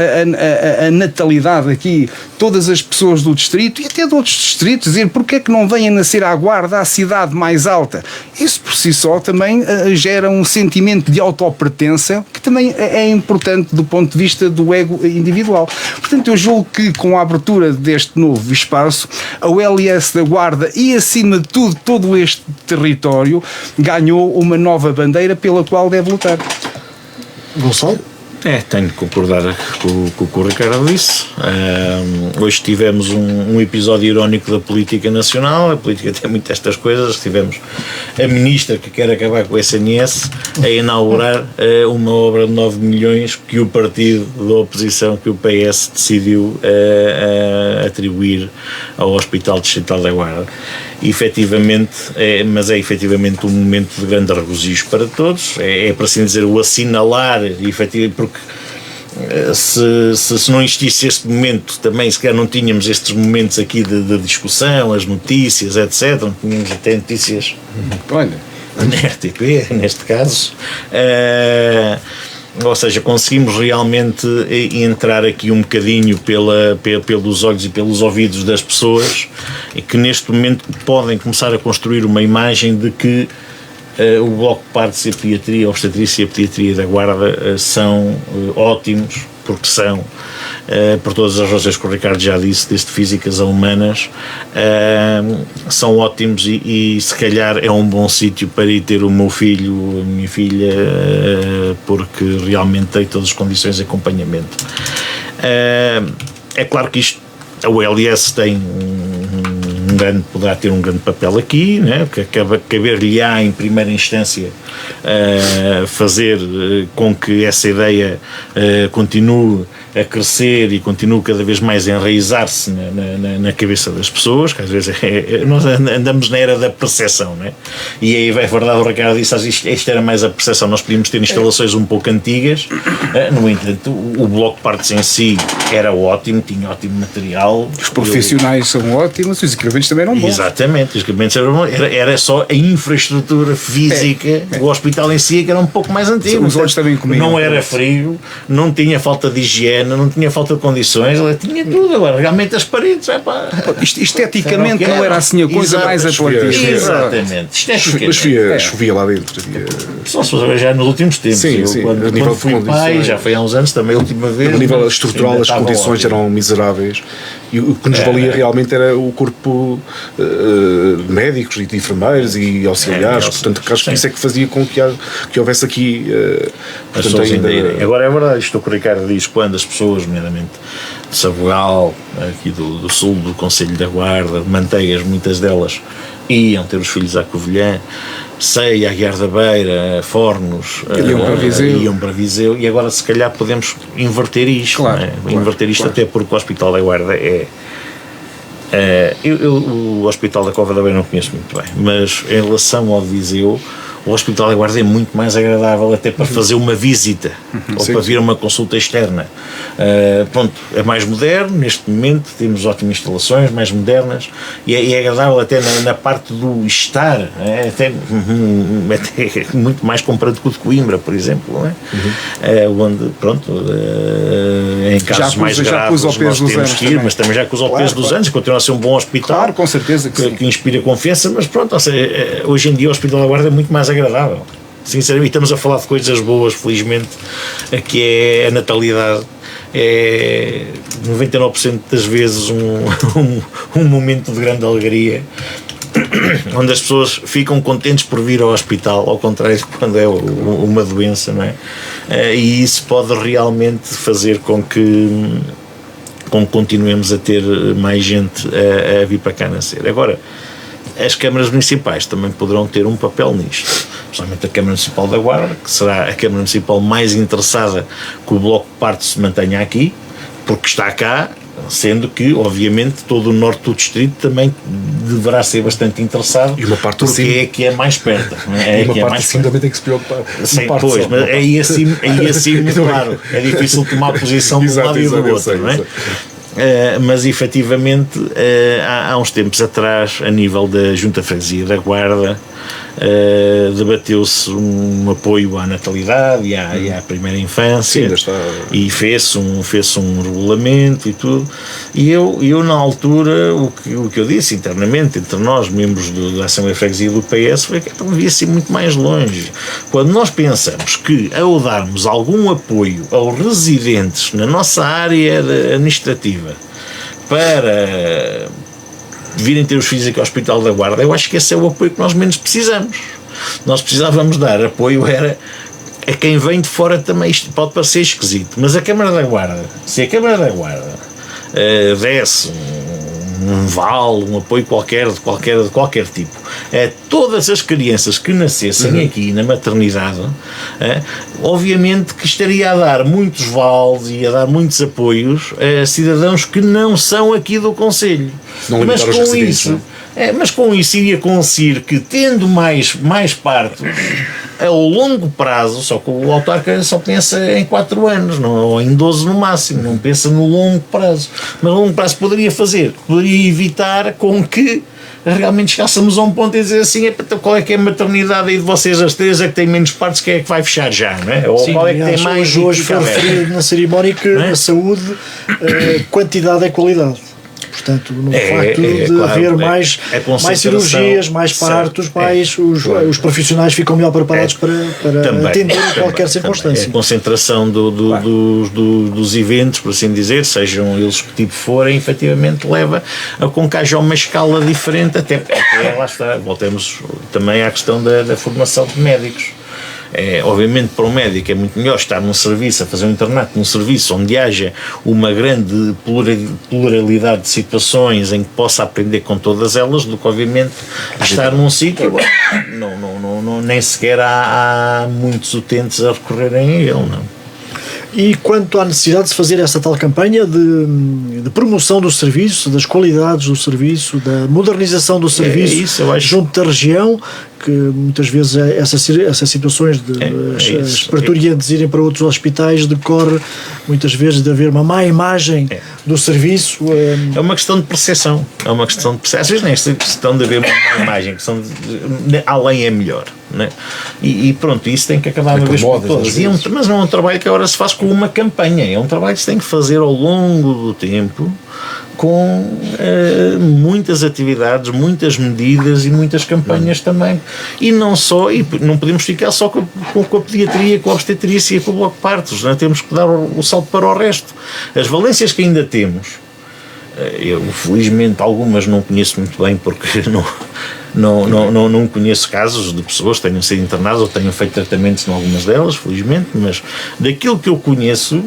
a natalidade aqui, todas as pessoas do distrito e até de outros distritos, dizer porque é que não vêm a nascer à Guarda, à cidade mais alta. Isso por si só também gera um sentimento de autopertença que também é importante do ponto de vista do ego individual. Portanto, eu julgo que com a abertura deste novo espaço, a OLS da Guarda e, acima de tudo, todo este território ganhou uma nova bandeira pela qual deve lutar. Gonçalo? Tenho de concordar com o que o Ricardo disse. Hoje tivemos um episódio irónico da política nacional. A política tem muito estas coisas. Tivemos a ministra que quer acabar com o SNS a inaugurar uma obra de 9 milhões que o partido da oposição, que o PS, decidiu atribuir ao Hospital Distrital da Guarda. Efetivamente, mas é efetivamente um momento de grande regozijo para todos, é para assim dizer o assinalar, porque se não existisse este momento também, se calhar não tínhamos estes momentos aqui de discussão, as notícias, etc, não tínhamos até notícias na RTP, neste caso, ou seja, conseguimos realmente entrar aqui um bocadinho pelos olhos e pelos ouvidos das pessoas e que neste momento podem começar a construir uma imagem de que o Bloco de Partos e a Pediatria, a Obstetrícia e a Pediatria da Guarda são ótimos, porque são, por todas as razões que o Ricardo já disse, desde físicas a humanas, são ótimos e se calhar é um bom sítio para ir ter o meu filho, a minha filha, porque realmente tem todas as condições de acompanhamento. É claro que isto, a OLS tem poderá ter um grande papel aqui, né? Que caber-lhe-á em primeira instância fazer com que essa ideia continue a crescer e continue cada vez mais a enraizar-se na cabeça das pessoas, que às vezes nós andamos na era da percepção, né? E aí é verdade, o Ricardo disse, isto era mais a percepção, nós podíamos ter instalações um pouco antigas, no entanto o Bloco de Partos em si era ótimo, tinha ótimo material, os profissionais são ótimos, os equipamentos também eram bons. Exatamente, os equipamentos eram bons. Era só a infraestrutura física do hospital em si que era um pouco mais antigo. Os olhos também comiam. Não era frio, não tinha falta de higiene, não tinha falta de condições, ela tinha tudo. Agora, realmente as paredes, Esteticamente não era assim a coisa mais atrativa. Exatamente. Mas chovia lá dentro. Só se fosse já nos últimos tempos. Sim. Quando fui pai, já foi há uns anos também, a última vez. A nível estrutural, as condições eram miseráveis. E o que nos valia realmente era o corpo de médicos e de enfermeiros e auxiliares. Portanto, acho que isso é que fazia com que houvesse aqui. As pessoas ainda irem. Agora é verdade, isto que o Ricardo diz, quando as pessoas, nomeadamente de Sabugal, aqui do sul do Conselho da Guarda, de Manteigas, muitas delas iam ter os filhos à Covilhã, Ceia, Aguiar da Beira, Fornos, iam para Viseu, e agora se calhar podemos inverter isto, claro, inverter isto até porque o Hospital da Guarda o Hospital da Cova da Beira não conheço muito bem, mas em relação ao Viseu, o Hospital da Guarda é muito mais agradável até para fazer uma visita ou para vir a uma consulta externa. Pronto, é mais moderno, neste momento temos ótimas instalações, mais modernas, e é agradável até na parte do estar, até muito mais comparado com o de Coimbra, por exemplo, não é? Onde, pronto, em casos mais graves nós temos que ir, mas também já com os peso dos anos, continua a ser um bom hospital, claro, com certeza que inspira confiança, mas pronto, ou seja, hoje em dia o Hospital da Guarda é muito mais agradável, sinceramente. Estamos a falar de coisas boas, felizmente, que é a natalidade, é 99% das vezes um momento de grande alegria, onde as pessoas ficam contentes por vir ao hospital, ao contrário de quando é uma doença, não é? E isso pode realmente fazer com que continuemos a ter mais gente a vir para cá nascer. Agora, as câmaras municipais também poderão ter um papel nisto, principalmente a Câmara Municipal da Guarda, que será a Câmara Municipal mais interessada que o Bloco de Parte se mantenha aqui, porque está cá, sendo que, obviamente, todo o norte do distrito também deverá ser bastante interessado, e uma parte porque assim, é que é mais perto. E uma parte assim também tem que se preocupar. Sim, pois, mas aí assim, claro, é difícil tomar posição de um lado e do outro, não é? Mas efetivamente há uns tempos atrás, a nível da Junta de Freguesia da Guarda, debateu-se um apoio à natalidade e à primeira infância. Sim, e fez-se um regulamento e tudo, e eu na altura o que eu disse internamente entre nós, membros da Assembleia de Freguesia do PS, foi que não devia ser muito mais longe. Quando nós pensamos que, ao darmos algum apoio aos residentes na nossa área administrativa para virem ter os filhos aqui ao Hospital da Guarda, eu acho que esse é o apoio que nós menos precisamos. Nós precisávamos dar apoio a quem vem de fora também. Isto pode parecer esquisito, mas a Câmara da Guarda, se a Câmara da Guarda desse um vale, um apoio de qualquer tipo, todas as crianças que nascessem aqui na maternidade, obviamente que estaria a dar muitos vales e a dar muitos apoios a cidadãos que não são aqui do concelho. Mas com isso iria conseguir que, tendo mais partos ao longo prazo, só que o autarca só pensa em 4 anos, ou em 12 no máximo, não pensa no longo prazo. Mas no longo prazo poderia evitar com que realmente chegássemos a um ponto e dizer assim: qual é que é a maternidade aí de vocês as três, é que tem menos partes, que é que vai fechar já, não é? Ou sim, qual é que tem mais? Hoje foi referido na cerimónia que a saúde, quantidade é qualidade. Portanto, no facto de haver mais cirurgias, mais partos, os profissionais ficam melhor preparados para atender a qualquer circunstância. A concentração dos eventos, por assim dizer, sejam eles que tipo forem, efetivamente leva a com que haja uma escala diferente, até lá está, voltemos também à questão da formação de médicos. Obviamente para um médico é muito melhor estar num serviço, a fazer um internato num serviço onde haja uma grande pluralidade de situações em que possa aprender com todas elas, do que obviamente estar num sítio nem sequer há muitos utentes a recorrerem a ele, não. E quanto à necessidade de se fazer essa tal campanha de promoção do serviço, das qualidades do serviço, da modernização do serviço junto da região, porque muitas vezes essas situações de as parturientes irem para outros hospitais decorre muitas vezes de haver uma má imagem do serviço. É uma questão de percepção. Às vezes não é questão de haver uma má imagem, além é melhor. Né? E pronto, isso tem que acabar uma vez por todas. Mas não é um trabalho que agora se faz com uma campanha, é um trabalho que se tem que fazer ao longo do tempo, com muitas atividades, muitas medidas e muitas campanhas também. E não podemos ficar só com a pediatria, com a obstetrícia e com o bloco de partos, né? Temos que dar o salto para o resto. As valências que ainda temos, eu felizmente algumas não conheço muito bem, porque não conheço casos de pessoas que tenham sido internadas ou tenham feito tratamentos em algumas delas, felizmente, mas daquilo que eu conheço,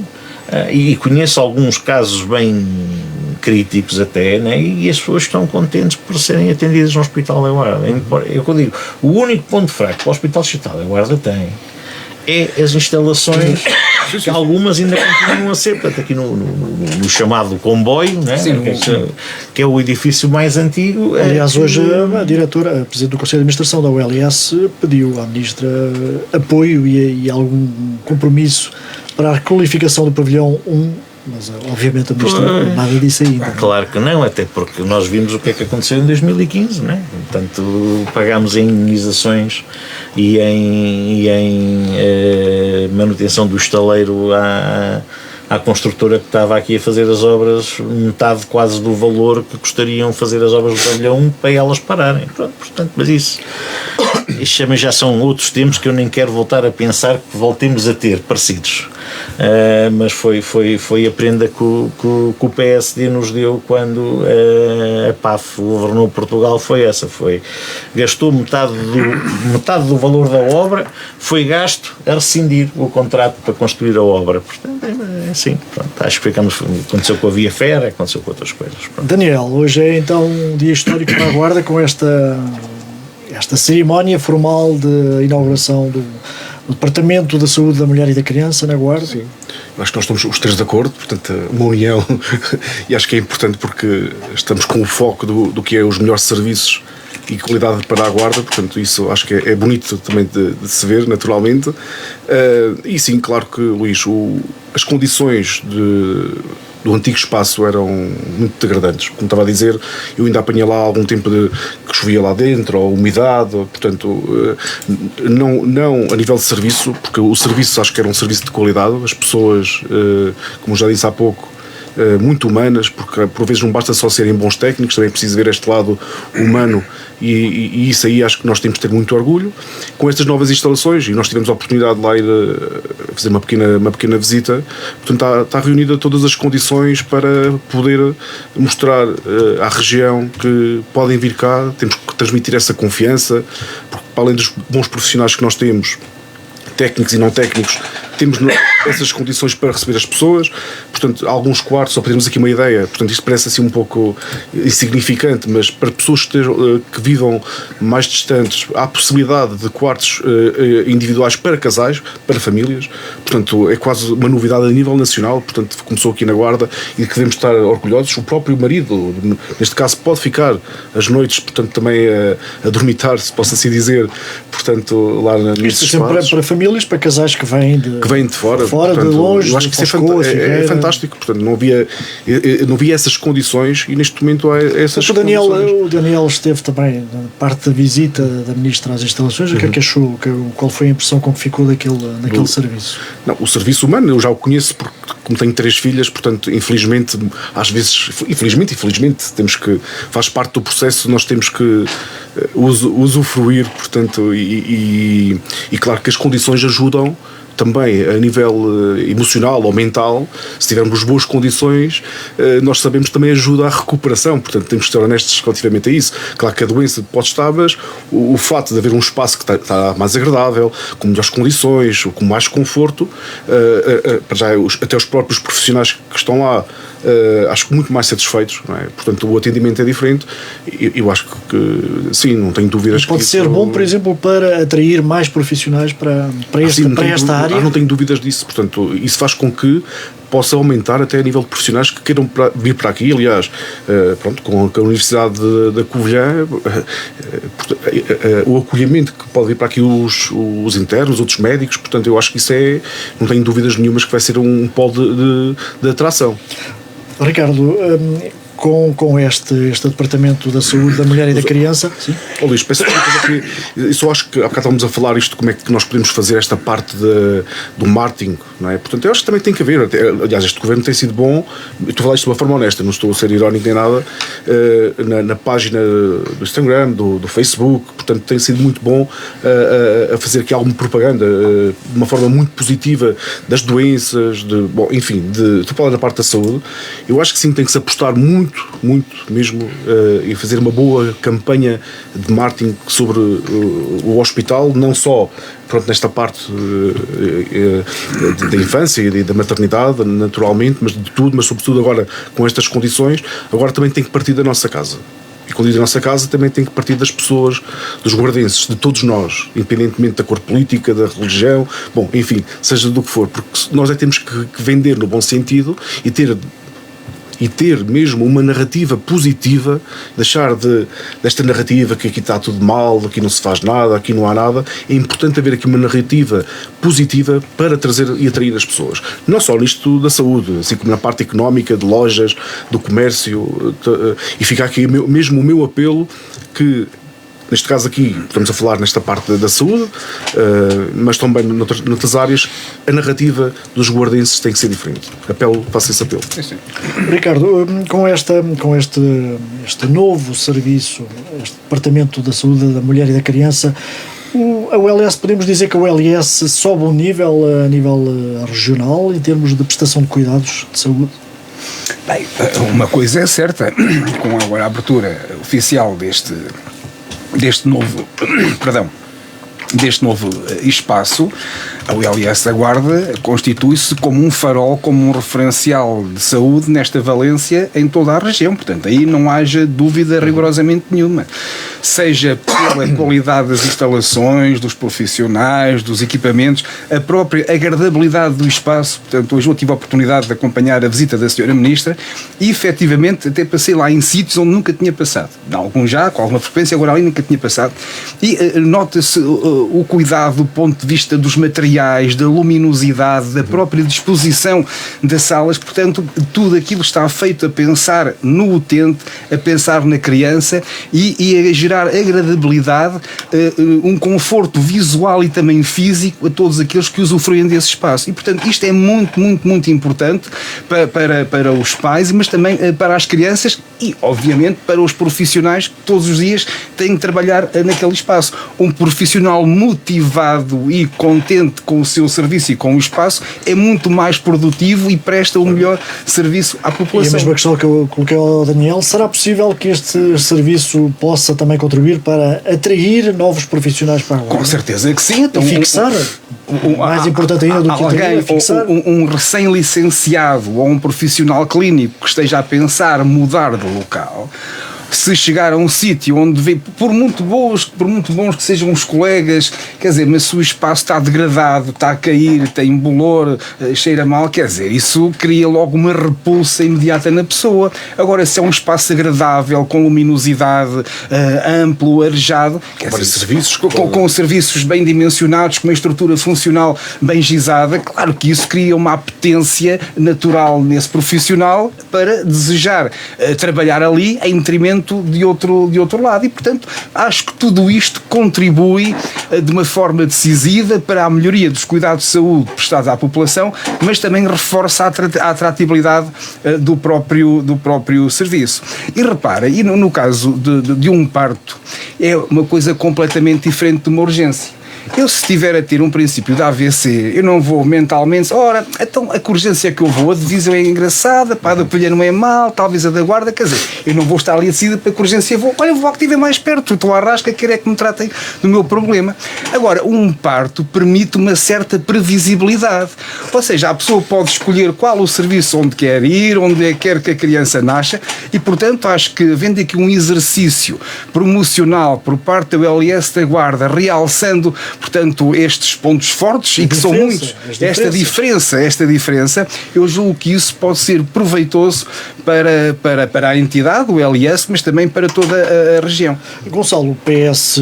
e conheço alguns casos bem críticos até, né? E as pessoas estão contentes por serem atendidas no Hospital da Guarda. É o que eu digo, o único ponto fraco que o Hospital Hospital da Guarda tem é as instalações, que algumas ainda continuam a ser, portanto, aqui no chamado comboio, né? Que é o edifício mais antigo. Aliás, hoje a diretora, a Presidente do Conselho de Administração da ULS, pediu à Ministra apoio e algum compromisso para a requalificação do pavilhão 1, mas obviamente a Ministra nada disso ainda. Claro que não, até porque nós vimos o que é que aconteceu em 2015, né? Portanto, pagámos em indenizações e em manutenção do estaleiro à construtora que estava aqui a fazer as obras, metade quase do valor que custariam fazer as obras do pavilhão 1 para elas pararem. Pronto, portanto, mas isso já são outros tempos que eu nem quero voltar a pensar que voltemos a ter parecidos. Mas foi a prenda que o PSD nos deu quando a PAF governou Portugal, foi essa, gastou metade do valor da obra, foi gasto a rescindir o contrato para construir a obra. Portanto, é assim, pronto, acho que aconteceu com a Via Ferra, aconteceu com outras coisas. Pronto. Daniel, hoje é então um dia histórico para a Guarda, com esta cerimónia formal de inauguração do Departamento da Saúde da Mulher e da Criança na Guarda. Sim, acho que nós estamos os três de acordo, portanto, uma união, e acho que é importante porque estamos com o foco do que é os melhores serviços e qualidade para a Guarda, portanto isso acho que é bonito também de se ver, naturalmente. E sim, claro que, Luís, as condições do antigo espaço eram muito degradantes. Como estava a dizer, eu ainda apanhei lá algum tempo que chovia lá dentro, ou umidade, portanto, não a nível de serviço, porque o serviço acho que era um serviço de qualidade, as pessoas, como já disse há pouco, muito humanas, porque por vezes não basta só serem bons técnicos, também é preciso ver este lado humano, e isso aí acho que nós temos de ter muito orgulho com estas novas instalações, e nós tivemos a oportunidade de lá ir fazer uma pequena visita. Portanto está reunida todas as condições para poder mostrar à região que podem vir cá. Temos que transmitir essa confiança, porque para além dos bons profissionais que nós temos, técnicos e não técnicos, temos essas condições para receber as pessoas. Portanto, alguns quartos, só para termos aqui uma ideia, portanto isto parece assim um pouco insignificante, mas para pessoas que vivam mais distantes, há a possibilidade de quartos individuais para casais, para famílias. Portanto, é quase uma novidade a nível nacional. Portanto, começou aqui na Guarda e que devemos estar orgulhosos. O próprio marido, neste caso, pode ficar as noites, portanto, também a dormitar, se possa assim dizer, portanto, lá nestes espaços. Para famílias, para casais que vêm de fora, portanto, de longe, eu acho que isso é fantástico. Portanto, não havia essas condições, e neste momento há essas condições. O Daniel esteve também na parte da visita da Ministra às instalações. O que é que achou? Qual foi a impressão como ficou naquele serviço? Não, o serviço humano eu já o conheço, porque como tenho 3 filhas, portanto, infelizmente, às vezes, infelizmente, temos que, faz parte do processo, nós temos que usufruir, portanto, e claro que as condições ajudam também a nível emocional ou mental. Se tivermos boas condições, nós sabemos que também ajuda à recuperação, portanto temos que ser honestos relativamente a isso. Claro que a doença pode estar, mas o fato de haver um espaço que está mais agradável, com melhores condições, com mais conforto, até os próprios profissionais que estão lá, acho que muito mais satisfeitos, não é? Portanto o atendimento é diferente. Eu acho que sim, não tenho dúvidas. Pode ser bom, por exemplo, para atrair mais profissionais para esta área. área? Não tenho dúvidas disso. Portanto, isso faz com que possa aumentar até a nível de profissionais que queiram vir para aqui. Aliás, pronto, com a Universidade da Covilhã, o acolhimento que pode vir para aqui os internos, outros médicos, portanto, eu acho que isso não tenho dúvidas nenhumas que vai ser um polo de atração. Ricardo, com este Departamento da Saúde da Mulher e da Criança. Oh, Luís, peço desculpa, eu só acho que há bocado estávamos a falar isto, como é que nós podemos fazer esta parte do marketing, não é? Portanto, eu acho que também tem que haver, aliás, este governo tem sido bom, eu estou a falar isto de uma forma honesta, não estou a ser irónico nem nada, na página do Instagram, do Facebook, portanto, tem sido muito bom a fazer aqui alguma propaganda, de uma forma muito positiva das doenças, enfim, estou a falar da parte da saúde. Eu acho que sim, tem que se apostar muito mesmo e fazer uma boa campanha de marketing sobre o hospital, não só nesta parte da infância e da maternidade, naturalmente, mas de tudo, mas sobretudo agora com estas condições, agora também tem que partir da nossa casa. E quando digo da nossa casa, também tem que partir das pessoas, dos guardenses, de todos nós, independentemente da cor política, da religião, bom, enfim, seja do que for, porque nós temos que vender no bom sentido e ter mesmo uma narrativa positiva, deixar desta narrativa que aqui está tudo mal, aqui não se faz nada, aqui não há nada. É importante haver aqui uma narrativa positiva para trazer e atrair as pessoas. Não só nisto da saúde, assim como na parte económica, de lojas, do comércio, e fica aqui mesmo o meu apelo que, neste caso aqui, estamos a falar nesta parte da saúde, mas também noutras áreas, a narrativa dos guardenses tem que ser diferente. Faço esse apelo. Sim. Ricardo, com este novo serviço, este Departamento da Saúde da Mulher e da Criança, a OLS, podemos dizer que a OLS sobe um nível a nível regional em termos de prestação de cuidados de saúde? Bem, uma coisa é certa, com agora a abertura oficial deste novo espaço, a OLS da Guarda constitui-se como um farol, como um referencial de saúde nesta valência em toda a região. Portanto, aí não haja dúvida rigorosamente nenhuma. Seja pela qualidade das instalações, dos profissionais, dos equipamentos, a própria agradabilidade do espaço. Portanto, hoje eu tive a oportunidade de acompanhar a visita da Sra. Ministra e, efetivamente, até passei lá em sítios onde nunca tinha passado. Alguns já, com alguma frequência, agora ali nunca tinha passado. E nota-se o cuidado do ponto de vista dos materiais, da luminosidade, da própria disposição das salas. Portanto, tudo aquilo está feito a pensar no utente, a pensar na criança e a gerar agradabilidade, um conforto visual e também físico a todos aqueles que usufruem desse espaço. E, portanto, isto é muito importante para os pais, mas também para as crianças e, obviamente, para os profissionais que todos os dias têm que trabalhar naquele espaço. Um profissional motivado e contente com o seu serviço e com o espaço é muito mais produtivo e presta o melhor serviço à população. E a mesma questão que eu coloquei ao Daniel, será possível que este serviço possa também contribuir para atrair novos profissionais para a Guarda? Com certeza que sim. Então, e fixar, mais importante ainda do que alguém, fixar. Um recém-licenciado ou um profissional clínico que esteja a pensar mudar de local, se chegar a um sítio onde vê, por muito bons que sejam os colegas, quer dizer, mas se o espaço está degradado, está a cair, tem bolor, cheira mal, quer dizer, isso cria logo uma repulsa imediata na pessoa. Agora, se é um espaço agradável, com luminosidade, amplo, arejado, quer dizer, serviços com serviços bem dimensionados, com uma estrutura funcional bem gizada, claro que isso cria uma apetência natural nesse profissional para desejar trabalhar ali em detrimento de outro lado. E, portanto, acho que tudo isto contribui de uma forma decisiva para a melhoria dos cuidados de saúde prestados à população, mas também reforça a atratividade do próprio serviço. E repara, e no caso de um parto, é uma coisa completamente diferente de uma urgência. Eu, se estiver a ter um princípio de AVC, eu não vou mentalmente, ora, então a urgência que eu vou, a divisão é engraçada, a da Pilha não é mal, talvez a da Guarda, quer dizer, eu não vou estar ali decidida para a urgência, vou ao que estiver mais perto, estou à rasca, quero é que me tratem do meu problema. Agora, um parto permite uma certa previsibilidade, ou seja, a pessoa pode escolher qual o serviço onde quer ir, onde quer que a criança nasça, e, portanto, acho que havendo aqui um exercício promocional por parte da OLS da Guarda, realçando portanto, estes pontos fortes, e que são muitos, esta diferença, eu julgo que isso pode ser proveitoso para a entidade, o LS, mas também para toda a região. Gonçalo, o PS...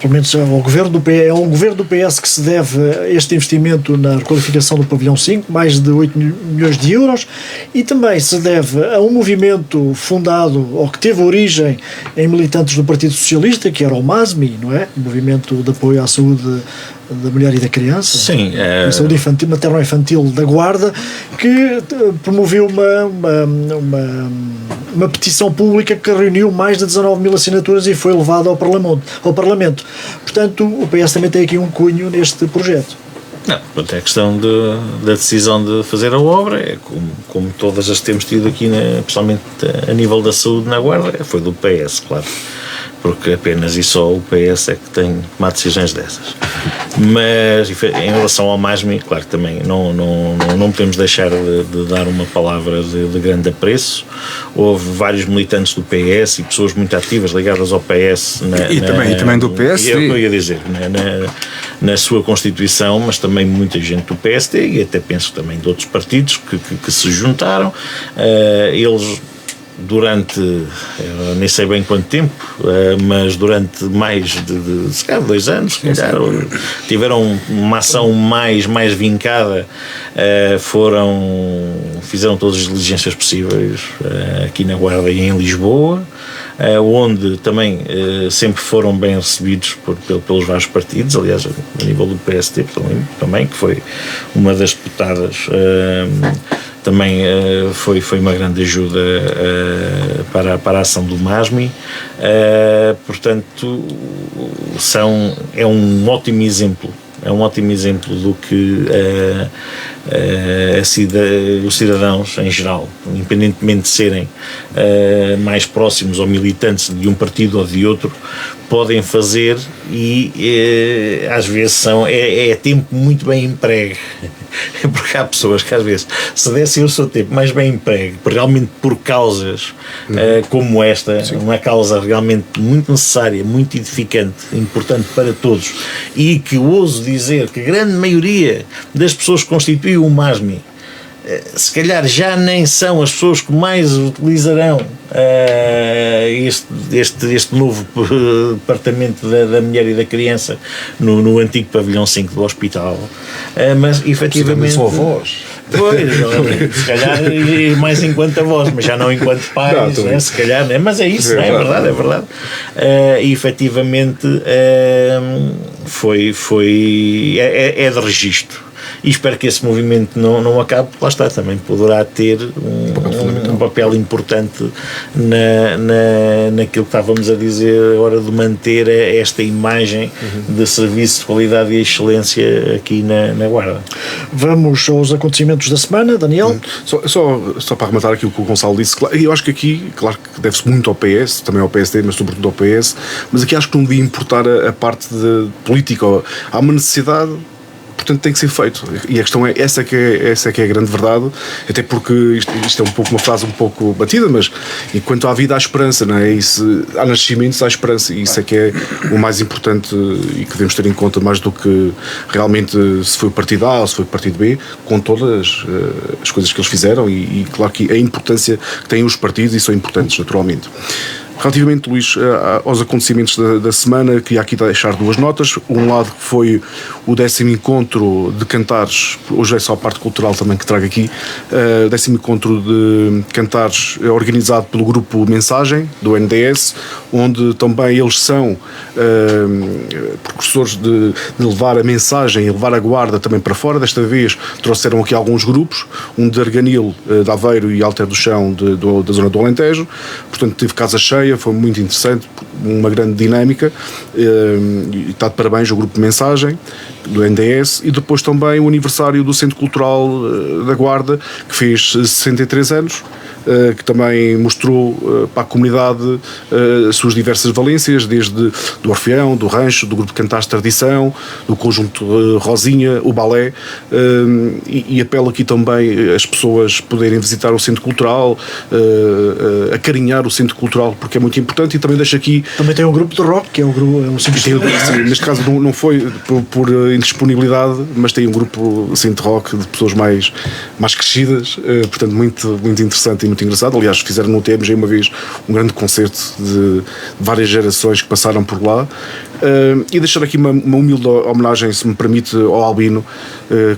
Pelo menos é ao governo do PS que se deve este investimento na requalificação do pavilhão 5, mais de 8 milhões de euros, e também se deve a um movimento fundado, ou que teve origem em militantes do Partido Socialista, que era o MASMI, não é? O Movimento de Apoio à Saúde da Mulher e da Criança. Sim. Saúde infantil, materno-infantil da Guarda, que promoveu uma petição pública que reuniu mais de 19 mil assinaturas e foi levada ao Parlamento. Portanto, o PS também tem aqui um cunho neste projeto. Não, é a questão da decisão de fazer a obra, é como todas as que temos tido aqui, principalmente a nível da saúde na Guarda, foi do PS, claro. Porque apenas e só o PS é que tem que tomar decisões dessas. Mas em relação ao MASMI, claro, também não podemos deixar de dar uma palavra de grande apreço. Houve vários militantes do PS e pessoas muito ativas ligadas ao PS e também do PSD. É o que eu ia dizer, na sua Constituição, mas também muita gente do PSD e até penso também de outros partidos que se juntaram. Eles durante, nem sei bem quanto tempo, mas durante mais de se calhar 2 anos, se calhar, tiveram uma ação mais vincada, fizeram todas as diligências possíveis aqui na Guarda e em Lisboa, onde também sempre foram bem recebidos pelos vários partidos, aliás, a nível do PSD também, que foi uma das deputadas, também foi uma grande ajuda para a ação do MASMI. Portanto, é um ótimo exemplo. É um ótimo exemplo do que os cidadãos em geral, independentemente de serem mais próximos ou militantes de um partido ou de outro, podem fazer, e às vezes é tempo muito bem empregue, porque há pessoas que às vezes, se dessem o seu tempo mais bem empregue, realmente por causas como esta, uma causa realmente muito necessária, muito edificante, importante para todos, e que ouso dizer que a grande maioria das pessoas que constituem o MASMI se calhar já nem são as pessoas que mais utilizarão este novo departamento da mulher e da criança no antigo pavilhão 5 do hospital, mas efetivamente são avós. Pois, se calhar mais enquanto avós, mas já não enquanto pais, não, se calhar, né? Mas é isso, é verdade. E efetivamente é de registro. E espero que esse movimento não acabe, porque lá está, também poderá ter um papel importante naquilo que estávamos a dizer, a hora de manter esta imagem de serviço de qualidade e excelência aqui na Guarda. Vamos aos acontecimentos da semana, Daniel. Só para arrematar aquilo que o Gonçalo disse, eu acho que aqui, claro que deve-se muito ao PS, também ao PSD, mas sobretudo ao PS, mas aqui acho que não devia importar a parte de política. Há uma necessidade, portanto tem que ser feito, e a questão é essa que é a grande verdade, até porque isto é uma frase um pouco batida, mas enquanto há vida há esperança, não é? Isso, há nascimentos, há esperança, e isso é que é o mais importante e que devemos ter em conta, mais do que realmente se foi o partido A ou se foi o partido B, com todas as coisas que eles fizeram, e claro que a importância que têm os partidos, e são importantes naturalmente. Relativamente, Luís, aos acontecimentos da semana, queria aqui deixar 2 notas. Um lado que foi o 10º encontro de cantares, hoje é só a parte cultural também que trago aqui, 10º encontro de cantares organizado pelo grupo Mensagem, do NDS, onde também eles são precursores de levar a mensagem e levar a Guarda também para fora. Desta vez trouxeram aqui alguns grupos, um de Arganil, de Aveiro, e Alter do Chão, da zona do Alentejo. Portanto, tive casa cheia, foi muito interessante, uma grande dinâmica, e está de parabéns ao grupo de Mensagem. do NDS, e depois também o aniversário do Centro Cultural da Guarda, que fez 63 anos, que também mostrou para a comunidade as suas diversas valências, desde do Orfeão, do Rancho, do Grupo Cantares Tradição, do Conjunto Rosinha, o balé, e apelo aqui também as pessoas poderem visitar o Centro Cultural, acarinhar o Centro Cultural, porque é muito importante. E também deixo aqui... Também tem um grupo de rock, que é o sim, neste caso não foi por indisponibilidade, mas tem um grupo assim, de rock de pessoas mais crescidas, portanto muito interessante e muito engraçado. Aliás, fizeram no TMG uma vez um grande concerto de várias gerações que passaram por lá. E deixar aqui uma humilde homenagem, se me permite, ao Albino,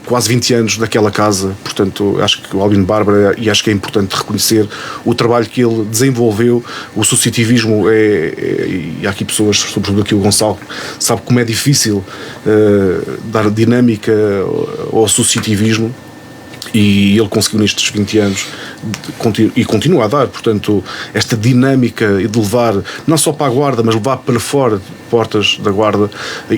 quase 20 anos daquela casa. Portanto, acho que o Albino Bárbara, e acho que é importante reconhecer o trabalho que ele desenvolveu. O associativismo e há aqui pessoas, sobretudo aqui o Gonçalo, sabe como é difícil dar dinâmica ao associativismo, e ele conseguiu nestes 20 anos e continua a dar, portanto, esta dinâmica de levar não só para a Guarda, mas levar para fora portas da Guarda.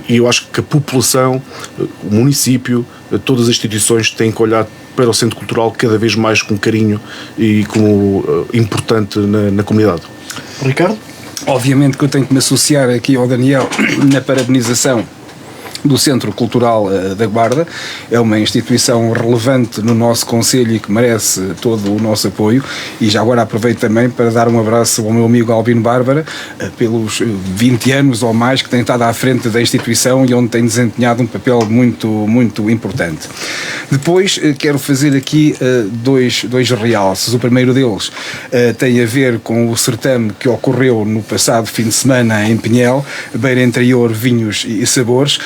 E eu acho que a população, o município, todas as instituições têm que olhar para o Centro Cultural cada vez mais com carinho e como importante na comunidade. Ricardo? Obviamente que eu tenho que me associar aqui ao Daniel na parabenização do Centro Cultural da Guarda. É uma instituição relevante no nosso concelho e que merece todo o nosso apoio, e já agora aproveito também para dar um abraço ao meu amigo Albino Bárbara, pelos 20 anos ou mais que tem estado à frente da instituição e onde tem desempenhado um papel muito importante. Depois quero fazer aqui dois realces. O primeiro deles tem a ver com o certame que ocorreu no passado fim de semana em Pinhel, Beira Interior, Vinhos e Sabores.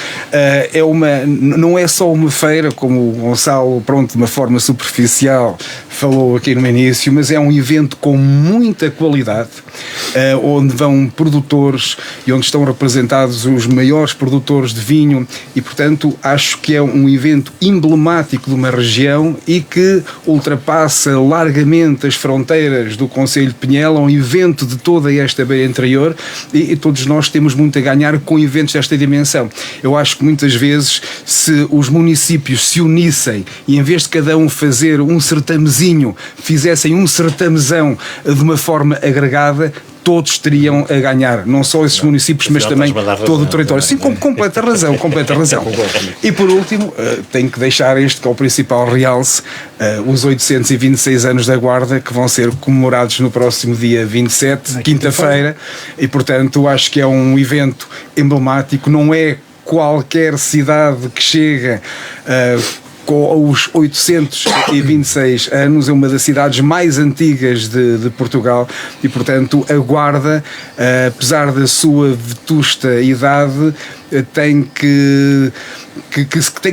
Não é só uma feira, como o Gonçalo, de uma forma superficial falou aqui no início, mas é um evento com muita qualidade, onde vão produtores e onde estão representados os maiores produtores de vinho, e portanto acho que é um evento emblemático de uma região e que ultrapassa largamente as fronteiras do concelho de Pinhel. É um evento de toda esta Beira Interior, e todos nós temos muito a ganhar com eventos desta dimensão. Eu acho que muitas vezes, se os municípios se unissem e em vez de cada um fazer um certamezinho, fizessem um certamezão de uma forma agregada, todos teriam a ganhar, não só esses municípios, mas também todo o território. Sim, com completa razão. E por último, tenho que deixar este que é o principal realce, os 826 anos da Guarda, que vão ser comemorados no próximo dia 27, quinta-feira, e portanto acho que é um evento emblemático. Não é qualquer cidade que chega com os 826 anos, é uma das cidades mais antigas de Portugal, e portanto a Guarda, apesar da sua vetusta idade, tem que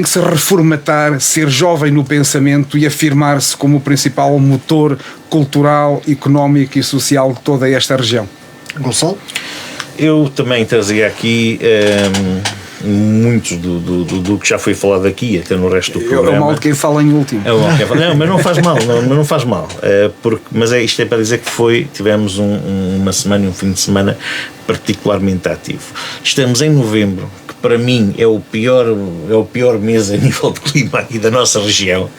se reformatar, ser jovem no pensamento e afirmar-se como o principal motor cultural, económico e social de toda esta região. Gonçalo? Eu também trazia aqui muitos do que já foi falado aqui, até no resto do programa. É o mal de quem fala em último. Não, mas não faz mal, não faz mal. Mas isto é para dizer que tivemos uma semana e um fim de semana particularmente ativo. Estamos em novembro, que para mim é o pior mês a nível de clima aqui da nossa região.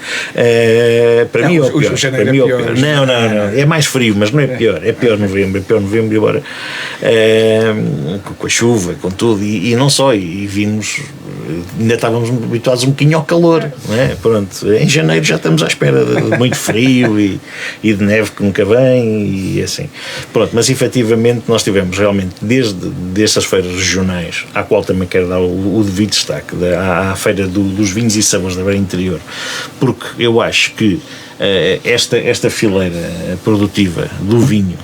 Para mim é o pior. Não, é mais frio, mas não é pior. É pior novembro, embora com a chuva, com tudo, e não só, e vimos, ainda estávamos habituados um bocadinho ao calor, não é? Pronto, em janeiro já estamos à espera de muito frio e de neve que nunca vem, e assim. Pronto, mas efetivamente nós tivemos realmente, desde essas feiras regionais, à qual também quero dar o devido destaque, à feira dos vinhos e sabores da Beira Interior, porque eu acho que esta fileira produtiva do vinho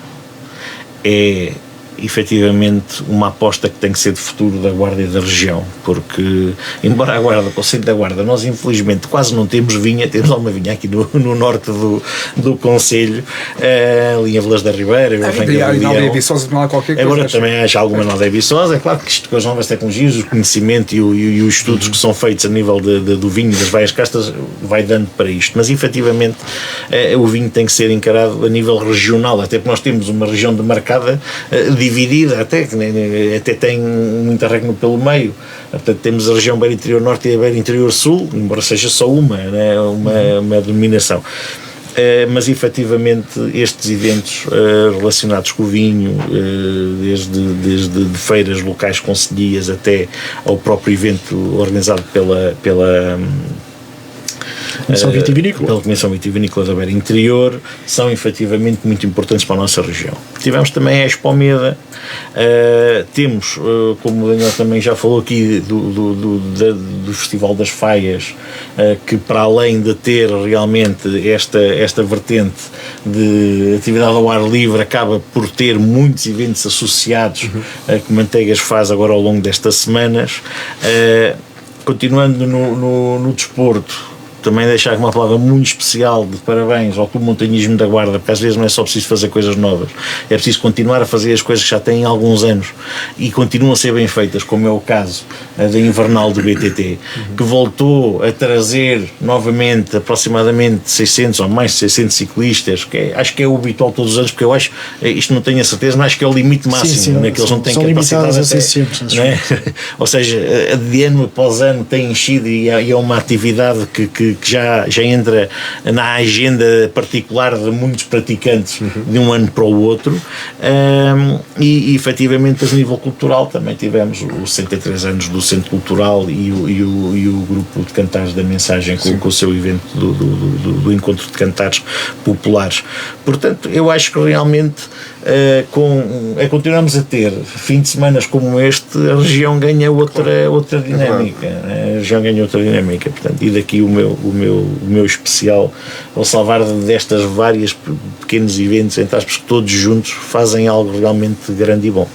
é efetivamente uma aposta que tem que ser de futuro da Guarda e da região, porque embora a Guarda, para o centro da Guarda, nós infelizmente quase não temos vinha, temos alguma vinha aqui no norte do concelho, ali em Vilas da Ribeira, na Aldeia Viçosa não há qualquer coisa. Agora também há alguma na Aldeia Viçosa. É claro que isto com as novas tecnologias, o conhecimento e os estudos que são feitos a nível do vinho e das várias castas vai dando para isto, mas efetivamente o vinho tem que ser encarado a nível regional, até porque nós temos uma região demarcada de dividida até, que até tem muita regra pelo meio. Portanto, temos a região Beira Interior Norte e a Beira Interior Sul, embora seja só uma denominação. Mas efetivamente estes eventos relacionados com o vinho, desde de feiras locais concelhias até ao próprio evento organizado pela Comissão Vitivinícola da Beira Interior, são efetivamente muito importantes para a nossa região. Tivemos também a Expo Meda, temos, como o Daniel também já falou aqui, do Festival das Faias, que para além de ter realmente esta vertente de atividade ao ar livre, acaba por ter muitos eventos associados que Manteigas faz agora ao longo destas semanas. Continuando no desporto, também deixar uma palavra muito especial de parabéns ao Clube Montanhismo da Guarda, porque às vezes não é só preciso fazer coisas novas, é preciso continuar a fazer as coisas que já têm alguns anos e continuam a ser bem feitas, como é o caso da Invernal do BTT, que voltou a trazer novamente aproximadamente 600 ou mais de 600 ciclistas, que acho que é o habitual todos os anos, porque eu acho, isto não tenho a certeza, mas acho que é o limite máximo, né, que eles não têm capacidade até, sempre, né? Ou seja, de ano após ano tem enchido e é uma atividade que já entra na agenda particular de muitos praticantes de um ano para o outro, e efetivamente a nível cultural também tivemos os 63 anos do Centro Cultural e o grupo de cantares da Mensagem com o seu evento do encontro de cantares populares. Portanto, eu acho que realmente continuamos a ter fim de semana como este, a região ganha outra dinâmica, a região ganha outra dinâmica, portanto, e daqui o meu especial ao salvar destas várias pequenos eventos, entre aspas, que todos juntos fazem algo realmente grande e bom.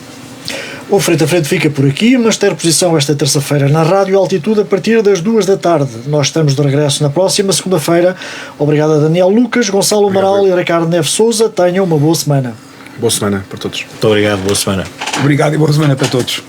O Frente a Frente fica por aqui, mas ter posição esta terça-feira na Rádio Altitude a partir das 2 da tarde. Nós estamos de regresso na próxima segunda-feira. Obrigado a Daniel Lucas, Gonçalo Amaral e Ricardo Neves Sousa. Tenham uma boa semana. Boa semana para todos. Muito obrigado, boa semana. Obrigado e boa semana para todos.